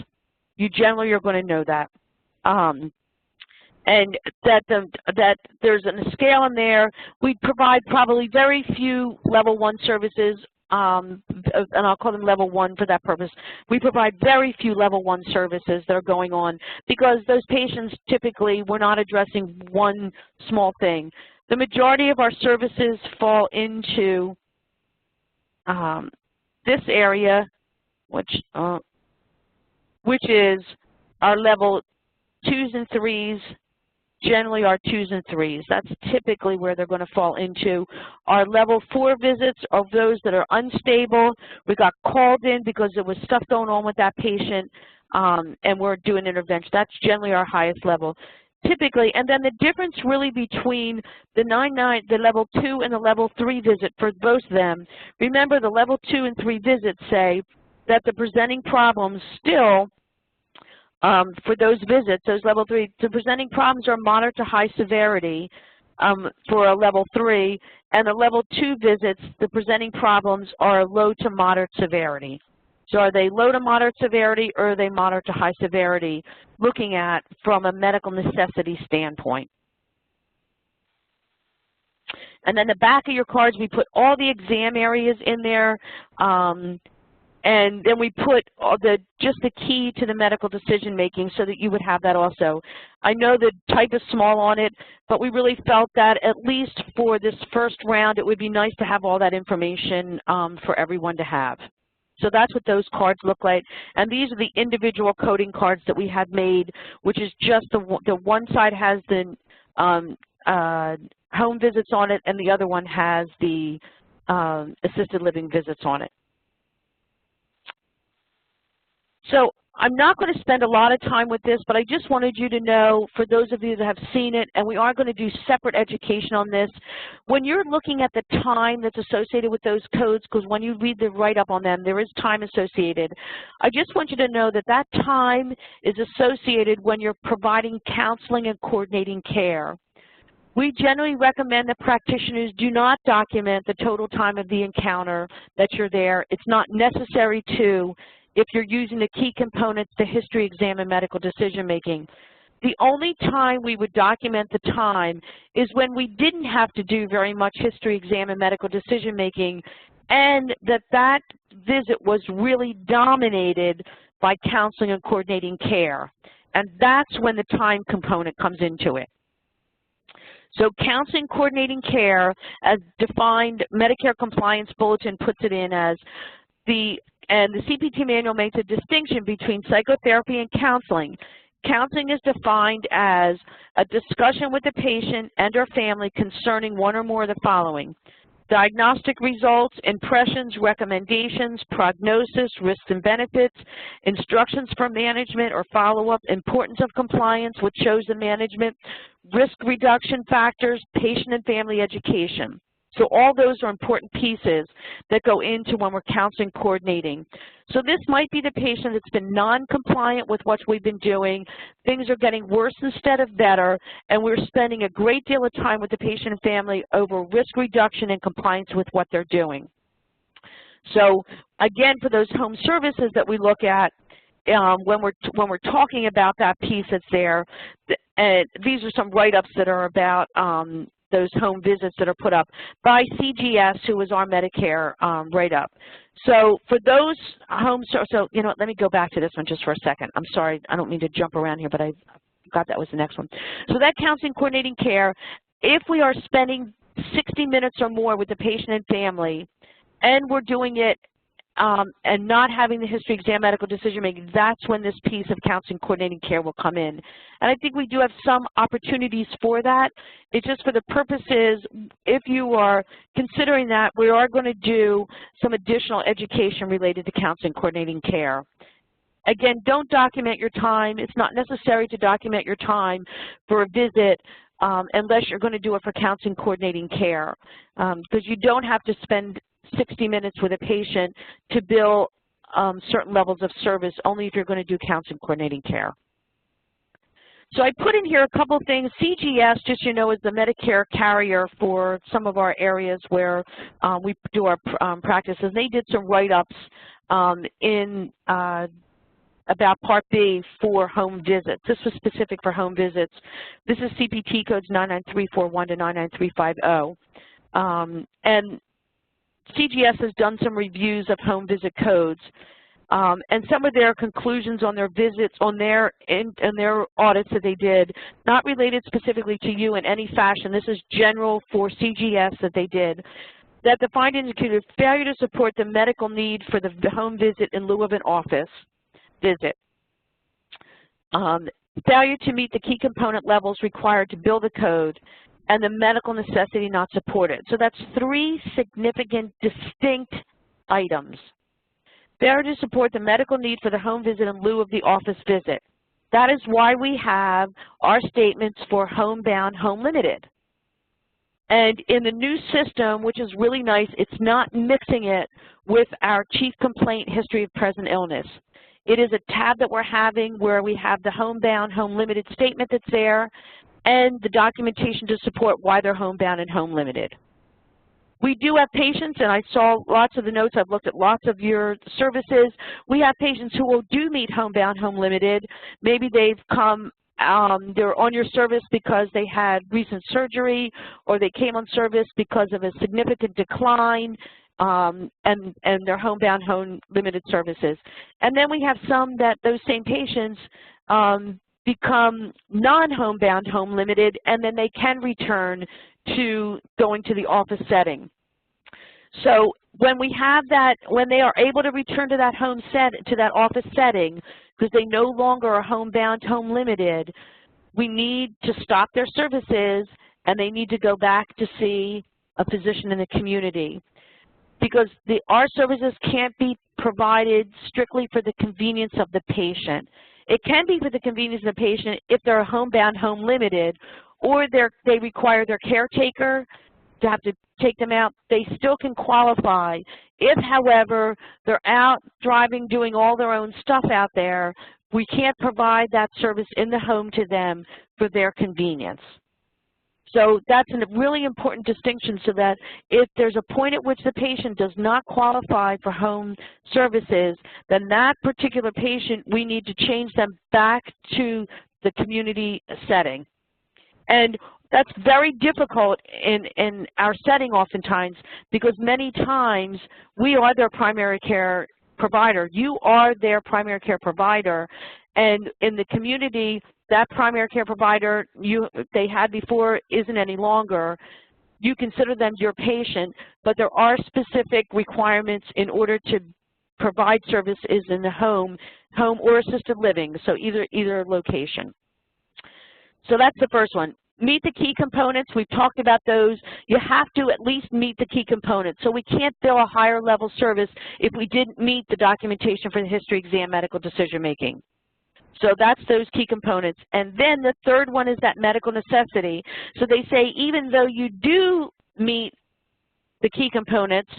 A: You generally are going to know that. And that there's a scale in there. We provide probably very few level 1 services, and I'll call them level 1 for that purpose. We provide very few level 1 services that are going on because those patients typically, we're not addressing one small thing. The majority of our services fall into this area, which is our level 2s and 3s, generally our 2s and 3s. That's typically where they're going to fall into. Our level 4 visits are those that are unstable. We got called in because there was stuff going on with that patient, and we're doing intervention. That's generally our highest level. Typically, and then the difference really between the the level 2 and the level 3 visit for both of them, remember the level 2 and 3 visits say that the presenting problems still, for those visits, those level 3, the presenting problems are moderate to high severity for a level 3, and the level 2 visits, the presenting problems are low to moderate severity. So are they low to moderate severity or are they moderate to high severity, looking at from a medical necessity standpoint? And then the back of your cards, we put all the exam areas in there, and then we put all just the key to the medical decision making so that you would have that also. I know the type is small on it, but we really felt that at least for this first round, it would be nice to have all that information for everyone to have. So that's what those cards look like. And these are the individual coding cards that we had made, which is just the one side has the home visits on it, and the other one has the assisted living visits on it. So I'm not going to spend a lot of time with this, but I just wanted you to know, for those of you that have seen it, and we are going to do separate education on this, when you're looking at the time that's associated with those codes, because when you read the write-up on them, there is time associated. I just want you to know that that time is associated when you're providing counseling and coordinating care. We generally recommend that practitioners do not document the total time of the encounter that you're there. It's not necessary to, if you're using the key components to history, exam, and medical decision making. The only time we would document the time is when we didn't have to do very much history exam and medical decision making, and that visit was really dominated by counseling and coordinating care. And that's when the time component comes into it. So counseling, coordinating care, as defined, Medicare Compliance Bulletin puts it in as and the CPT manual makes a distinction between psychotherapy and counseling. Counseling is defined as a discussion with the patient and or family concerning one or more of the following: diagnostic results, impressions, recommendations, prognosis, risks and benefits, instructions for management or follow-up, importance of compliance, which shows the management, risk reduction factors, patient and family education. So all those are important pieces that go into when we're counseling, coordinating. So this might be the patient that's been non-compliant with what we've been doing. Things are getting worse instead of better, and we're spending a great deal of time with the patient and family over risk reduction and compliance with what they're doing. So again, for those home services that we look at, when we're talking about that piece that's there, these are some write-ups that are about those home visits that are put up by CGS, who is our Medicare write-up. So for those so you know what, let me go back to this one just for a second. I'm sorry, I don't mean to jump around here, but I forgot that was the next one. So that counseling, coordinating care, if we are spending 60 minutes or more with the patient and family, and we're doing it and not having the history exam, medical decision making, that's when this piece of counseling, coordinating care will come in. And I think we do have some opportunities for that. It's just for the purposes, if you are considering that, we are going to do some additional education related to counseling, coordinating care. Again, don't document your time. It's not necessary to document your time for a visit unless you're going to do it for counseling, coordinating care, because you don't have to spend 60 minutes with a patient to bill certain levels of service, only if you're going to do counseling, coordinating care. So I put in here a couple things. CGS, just so you know, is the Medicare carrier for some of our areas where we do our practices. They did some write-ups in about Part B for home visits. This was specific for home visits. This is CPT codes 99341 to 99350. And CGS has done some reviews of home visit codes, and some of their conclusions on their visits, on their audits that they did, not related specifically to you in any fashion. This is general for CGS that they did, that the findings included failure to support the medical need for the home visit in lieu of an office visit, failure to meet the key component levels required to bill the code, and the medical necessity not supported. So that's 3 significant, distinct items. Failure to support the medical need for the home visit in lieu of the office visit. That is why we have our statements for homebound, home limited. And in the new system, which is really nice, it's not mixing it with our chief complaint history of present illness. It is a tab that we're having where we have the homebound, home limited statement that's there, and the documentation to support why they're homebound and home limited. We do have patients, and I saw lots of the notes, I've looked at lots of your services. We have patients who do meet homebound, home limited. Maybe they've come, they're on your service because they had recent surgery, or they came on service because of a significant decline, and they're homebound, home limited services. And then we have some that those same patients become non-homebound, home limited, and then they can return to going to the office setting. So when we have that, when they are able to return to that office setting, because they no longer are homebound, home limited, we need to stop their services, and they need to go back to see a physician in the community, because our services can't be provided strictly for the convenience of the patient. It can be for the convenience of the patient if they're homebound, home limited, or they require their caretaker to have to take them out. They still can qualify. If, however, they're out driving, doing all their own stuff out there, we can't provide that service in the home to them for their convenience. So that's a really important distinction, so that if there's a point at which the patient does not qualify for home services, then that particular patient, we need to change them back to the community setting. And that's very difficult in our setting oftentimes, because many times we are their primary care provider. You are their primary care provider, and in the community, that primary care provider they had before isn't any longer. You consider them your patient, but there are specific requirements in order to provide services in the home or assisted living, so either location. So that's the first one. Meet the key components. We've talked about those. You have to at least meet the key components. So we can't bill a higher level service if we didn't meet the documentation for the history exam medical decision making. So that's those key components. And then the third one is that medical necessity. So they say even though you do meet the key components,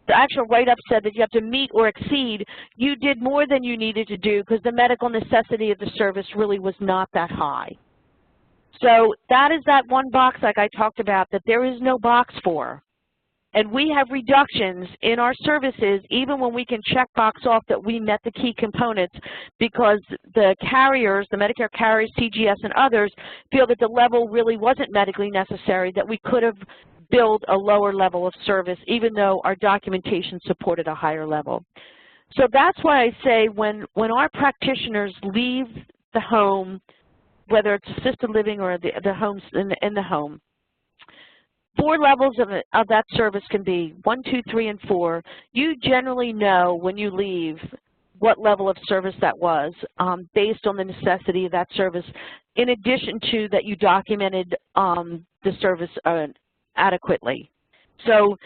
A: the actual write-up said that you have to meet or exceed. You did more than you needed to do because the medical necessity of the service really was not that high. So that is that one box, like I talked about, that there is no box for. And we have reductions in our services even when we can check box off that we met the key components, because the carriers, the Medicare carriers, CGS and others, feel that the level really wasn't medically necessary, that we could have billed a lower level of service even though our documentation supported a higher level. So that's why I say when our practitioners leave the home, whether it's assisted living or the homes in the home, 4 levels of that service can be 1, 2, 3, and 4. You generally know when you leave what level of service that was based on the necessity of that service, in addition to that you documented the service adequately. So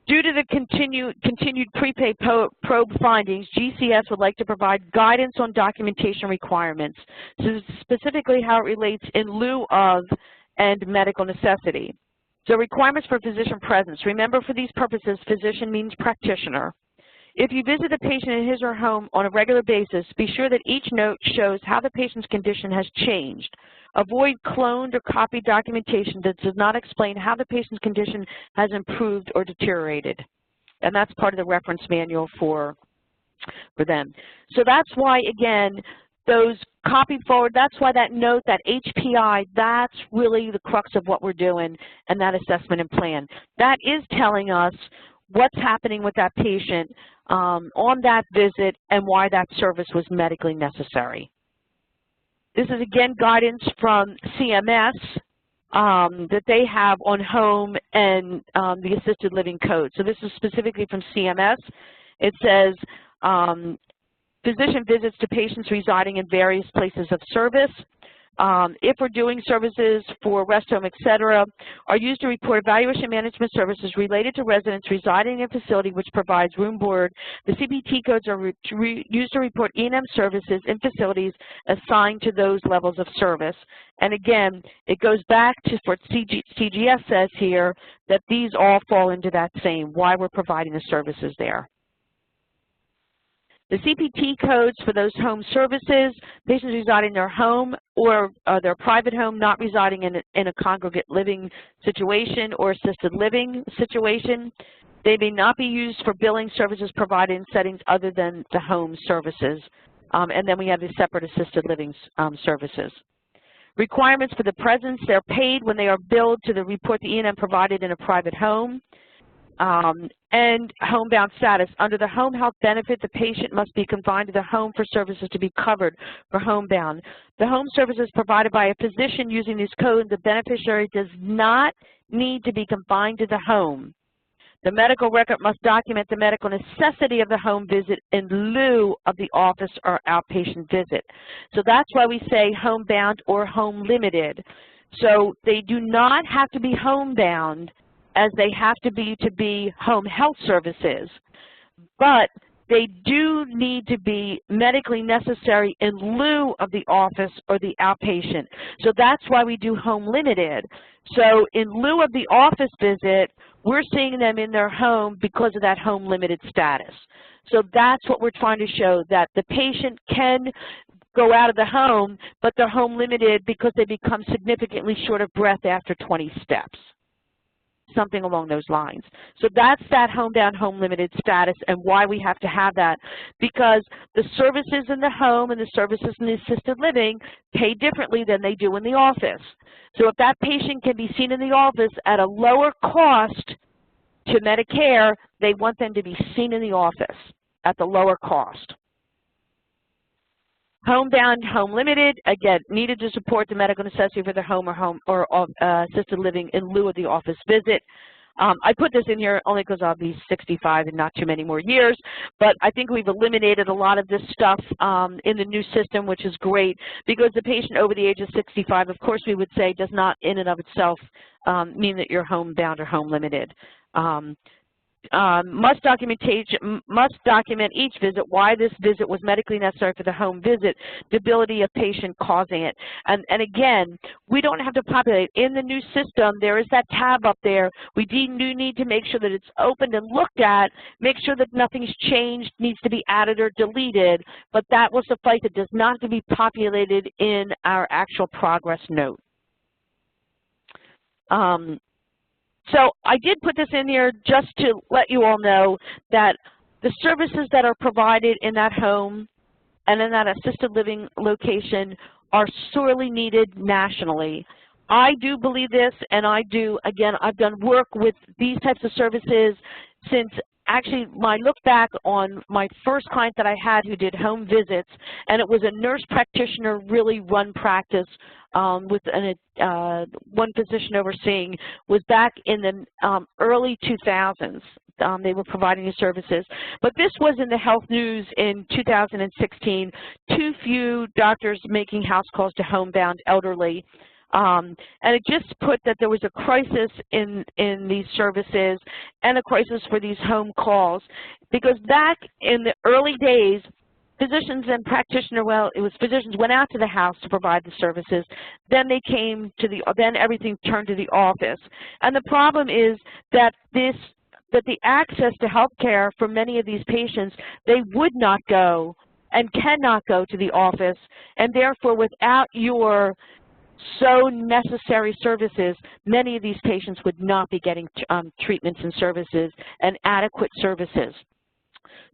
A: due to the continued prepaid probe findings, GCS would like to provide guidance on documentation requirements, so specifically how it relates in lieu of and medical necessity. So requirements for physician presence. Remember, for these purposes, physician means practitioner. If you visit a patient in his or her home on a regular basis, be sure that each note shows how the patient's condition has changed. Avoid cloned or copied documentation that does not explain how the patient's condition has improved or deteriorated. And that's part of the reference manual for them. So that's why, again, those copy forward, that's why that note, that HPI, that's really the crux of what we're doing, and that assessment and plan. That is telling us what's happening with that patient on that visit and why that service was medically necessary. This is, again, guidance from CMS that they have on home and the assisted living code. So this is specifically from CMS. It says, physician visits to patients residing in various places of service. If we're doing services for rest home, et cetera, are used to report evaluation management services related to residents residing in a facility which provides room board. The CPT codes are used to report E&M services in facilities assigned to those levels of service. And again, it goes back to what CGS says here, that these all fall into that same, why we're providing the services there. The CPT codes for those home services, patients residing in their home or their private home, not residing in a congregate living situation or assisted living situation. They may not be used for billing services provided in settings other than the home services. And then we have the separate assisted living services. Requirements for the presence, they're paid when they are billed to report the E&M provided in a private home. And homebound status. Under the home health benefit, the patient must be confined to the home for services to be covered for homebound. The home services provided by a physician using this code, the beneficiary does not need to be confined to the home. The medical record must document the medical necessity of the home visit in lieu of the office or outpatient visit. So that's why we say homebound or home limited. So they do not have to be homebound as they have to be home health services, but they do need to be medically necessary in lieu of the office or the outpatient. So that's why we do home limited. So in lieu of the office visit, we're seeing them in their home because of that home limited status. So that's what we're trying to show, that the patient can go out of the home, but they're home limited because they become significantly short of breath after 20 steps. something along those lines. So that's that homebound, home-limited status and why we have to have that, because the services in the home and the services in the assisted living pay differently than they do in the office. So if that patient can be seen in the office at a lower cost to Medicare, they want them to be seen in the office at the lower cost. Homebound, home limited, again, needed to support the medical necessity for the home or assisted living in lieu of the office visit. I put this in here only because I'll be 65 and not too many more years, but I think we've eliminated a lot of this stuff in the new system, which is great, because the patient over the age of 65, of course we would say, does not in and of itself mean that you're homebound or home limited. Must document each visit, why this visit was medically necessary for the home visit, the ability of patient causing it. And again, we don't have to populate. In the new system, there is that tab up there. We do need to make sure that it's opened and looked at, make sure that nothing's changed, needs to be added or deleted, but that will suffice. It does not have to be populated in our actual progress note. So I did put this in here just to let you all know that the services that are provided in that home and in that assisted living location are sorely needed nationally. I do believe this, and I do, again, I've done work with these types of services since actually my look back on my first client that I had who did home visits, and it was a nurse practitioner really run practice with one physician overseeing, was back in the early 2000s. They were providing these services. But this was in the health news in 2016, too few doctors making house calls to homebound elderly. And it just put that there was a crisis in these services and a crisis for these home calls, because back in the early days, physicians and practitioners, well, it was physicians went out to the house to provide the services. Then they came to then everything turned to the office. And the problem is that the access to health care for many of these patients, they would not go and cannot go to the office, and therefore without your so necessary services, many of these patients would not be getting treatments and services and adequate services.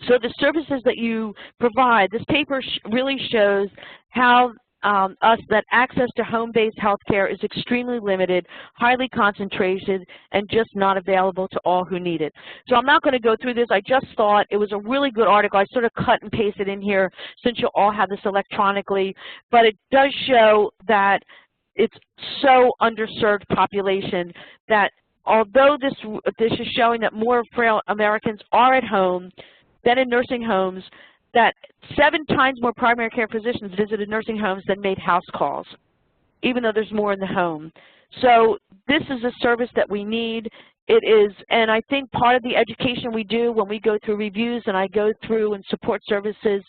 A: So the services that you provide, this paper really shows how that access to home-based health care is extremely limited, highly concentrated, and just not available to all who need it. So I'm not going to go through this. I just thought it was a really good article. I sort of cut and pasted in here since you all have this electronically, but it does show that it's so underserved population that although this is showing that more frail Americans are at home than in nursing homes, that 7 times more primary care physicians visited nursing homes than made house calls, even though there's more in the home. So this is a service that we need. It is, and I think part of the education we do when we go through reviews, and I go through and support services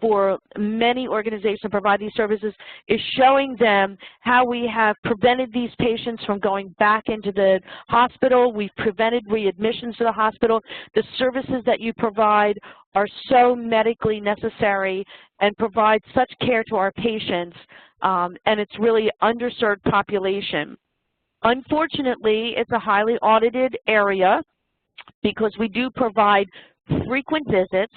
A: for many organizations that provide these services, is showing them how we have prevented these patients from going back into the hospital. We've prevented readmissions to the hospital. The services that you provide are so medically necessary and provide such care to our patients, and it's really underserved population. Unfortunately, it's a highly audited area because we do provide frequent visits.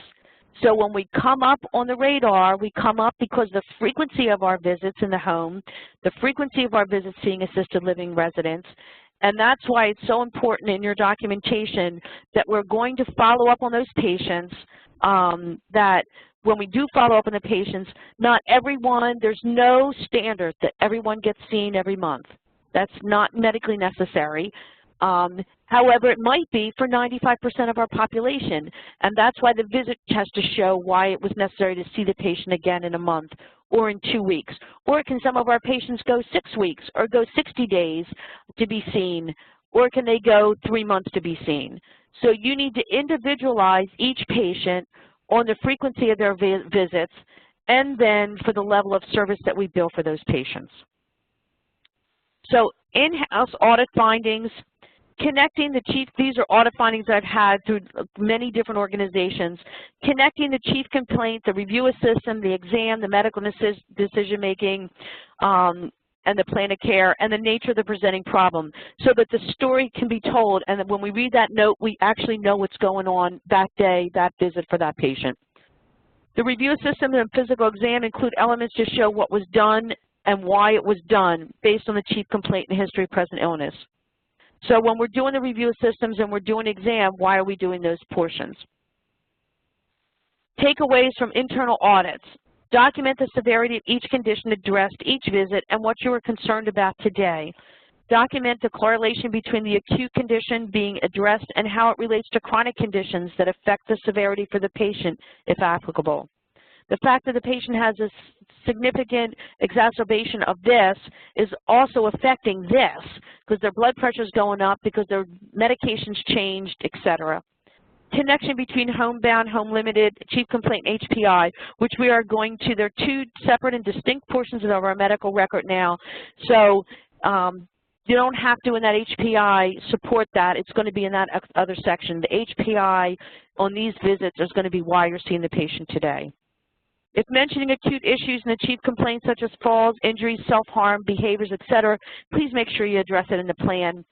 A: So when we come up on the radar, we come up because the frequency of our visits in the home, the frequency of our visits seeing assisted living residents, and that's why it's so important in your documentation that we're going to follow up on those patients, that when we do follow up on the patients, not everyone, there's no standard that everyone gets seen every month. That's not medically necessary. However, it might be for 95% of our population, and that's why the visit has to show why it was necessary to see the patient again in a month or in 2 weeks. Or can some of our patients go 6 weeks or go 60 days to be seen, or can they go 3 months to be seen? So you need to individualize each patient on the frequency of their visits and then for the level of service that we bill for those patients. So in-house audit findings, connecting the chief, these are audit findings that I've had through many different organizations, connecting the chief complaint, the review assistant, the exam, the medical decision-making, and the plan of care and the nature of the presenting problem so that the story can be told, and that when we read that note, we actually know what's going on that day, that visit for that patient. The review system and physical exam include elements to show what was done and why it was done based on the chief complaint and history of present illness. So when we're doing the review systems and we're doing exam, why are we doing those portions? Takeaways from internal audits. Document the severity of each condition addressed each visit and what you are concerned about today. Document the correlation between the acute condition being addressed and how it relates to chronic conditions that affect the severity for the patient, if applicable. The fact that the patient has a significant exacerbation of this is also affecting this because their blood pressure is going up, because their medications changed, etc. Connection between homebound, home limited, chief complaint, and HPI, which we are going to, they're two separate and distinct portions of our medical record now. So you don't have to in that HPI support that. It's going to be in that other section. The HPI on these visits is going to be why you're seeing the patient today. If mentioning acute issues in the chief complaints such as falls, injuries, self-harm, behaviors, etc., please make sure you address it in the plan.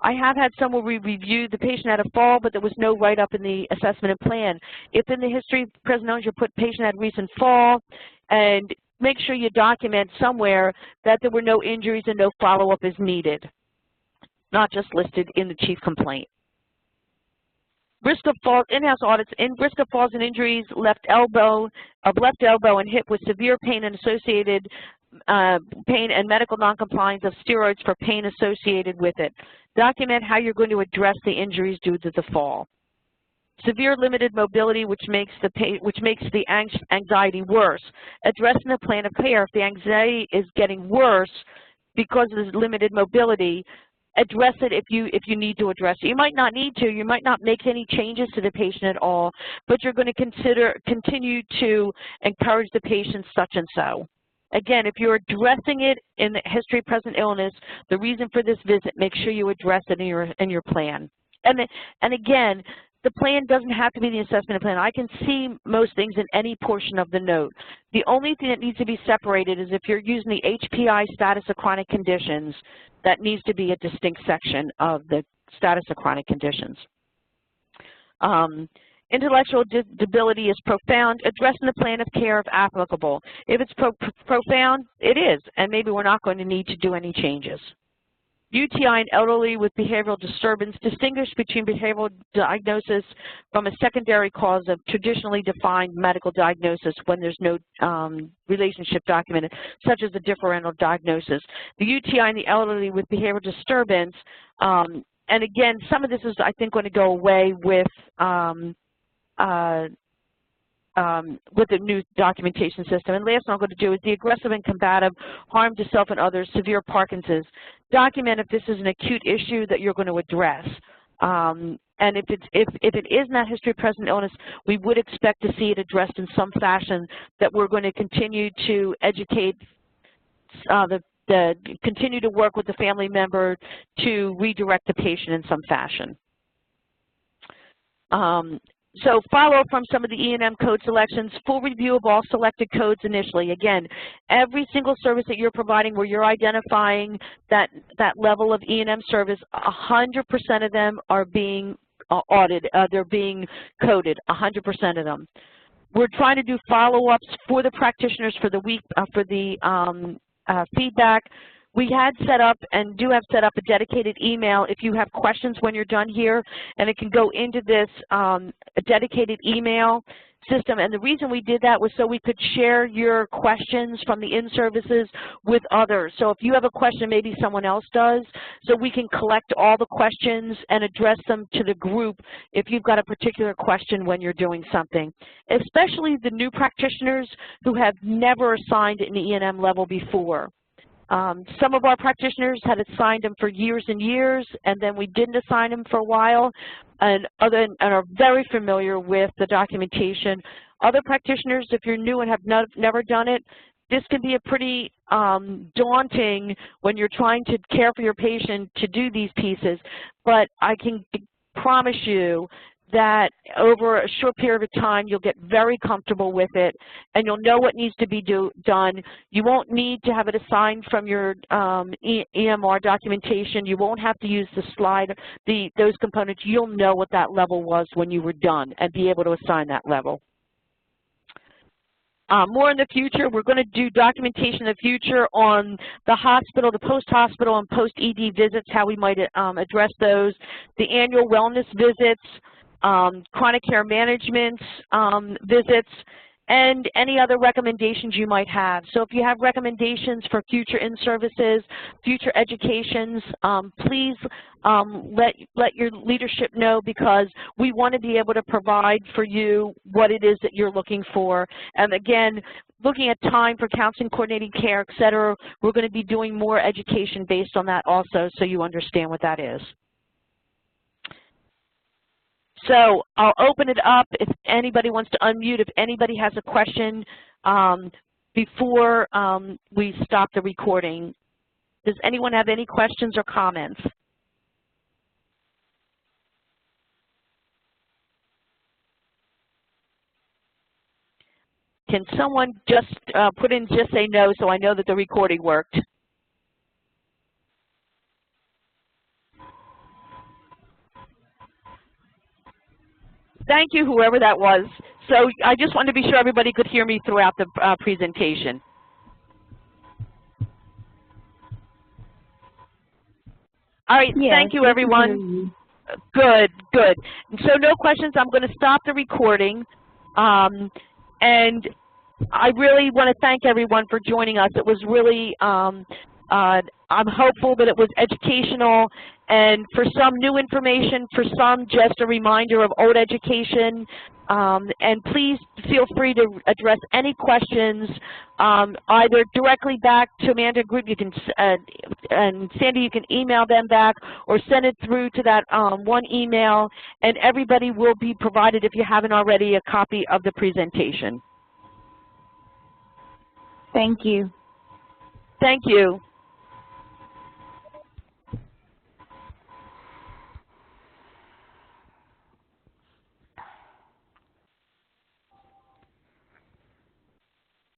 A: I have had some where we reviewed the patient had a fall, but there was no write-up in the assessment and plan. If in the history of present illness you put patient had recent fall, and make sure you document somewhere that there were no injuries and no follow-up is needed, not just listed in the chief complaint. Risk of falls, in-house audits, risk of falls and injuries, left elbow and hip with severe pain and associated pain and medical noncompliance of steroids for pain associated with it. Document how you're going to address the injuries due to the fall. Severe limited mobility, which makes the anxiety worse. Addressing the plan of care. If the anxiety is getting worse because of this limited mobility, address it if you need to address it. You might not need to. You might not make any changes to the patient at all, but you're going to continue to encourage the patient such and so. Again, if you're addressing it in the history of present illness, the reason for this visit, make sure you address it in your plan. And again, the plan doesn't have to be the assessment plan. I can see most things in any portion of the note. The only thing that needs to be separated is if you're using the HPI status of chronic conditions, that needs to be a distinct section of the status of chronic conditions. Intellectual disability is profound. Addressing the plan of care if applicable. If it's profound, it is, and maybe we're not going to need to do any changes. UTI in elderly with behavioral disturbance. Distinguish between behavioral diagnosis from a secondary cause of traditionally defined medical diagnosis when there's no relationship documented, such as a differential diagnosis. The UTI in the elderly with behavioral disturbance, and again, some of this is, I think, going to go away with the new documentation system. And last one I'm going to do is the aggressive and combative harm to self and others, severe Parkinson's. Document if this is an acute issue that you're going to address. And if it is not history of present illness, we would expect to see it addressed in some fashion, that we're going to continue to educate continue to work with the family member to redirect the patient in some fashion. So follow from some of the E&M code selections, full review of all selected codes initially. Again, every single service that you're providing where you're identifying that level of E&M service, 100% of them are being audited. They're being coded, 100% of them. We're trying to do follow-ups for the practitioners for the week, for the feedback. We had set up and do have set up a dedicated email if you have questions when you're done here, and it can go into this a dedicated email system. And the reason we did that was so we could share your questions from the in-services with others. So if you have a question, maybe someone else does, so we can collect all the questions and address them to the group if you've got a particular question when you're doing something, especially the new practitioners who have never assigned an E&M level before. Some of our practitioners had assigned them for years and years, and then we didn't assign them for a while, and are very familiar with the documentation. Other practitioners, if you're new and have never done it, this can be a pretty daunting when you're trying to care for your patient to do these pieces, but I can promise you that over a short period of time you'll get very comfortable with it, and you'll know what needs to be done. You won't need to have it assigned from your EMR documentation. You won't have to use the slide, those components. You'll know what that level was when you were done and be able to assign that level. More in the future, we're going to do documentation in the future on the hospital, the post-hospital and post-ED visits, how we might address those, the annual wellness visits, chronic care management visits, and any other recommendations you might have. So if you have recommendations for future in-services, future educations, please let your leadership know, because we want to be able to provide for you what it is that you're looking for. And again, looking at time for counseling, coordinating care, et cetera, we're going to be doing more education based on that also, so you understand what that is. So I'll open it up if anybody wants to unmute, if anybody has a question before we stop the recording. Does anyone have any questions or comments? Can someone just put in just say no so I know that the recording worked? Thank you, whoever that was. So I just wanted to be sure everybody could hear me throughout the presentation. All right, yes, thank you, everyone. Good, good. So no questions. I'm going to stop the recording. And I really want to thank everyone for joining us. It was really, I'm hopeful that it was educational, and for some new information, for some just a reminder of old education. And please feel free to address any questions, either directly back to Amanda Group. You can, and Sandy, you can email them back or send it through to that one email, and everybody will be provided, if you haven't already, a copy of the presentation.
B: Thank you.
A: Thank you.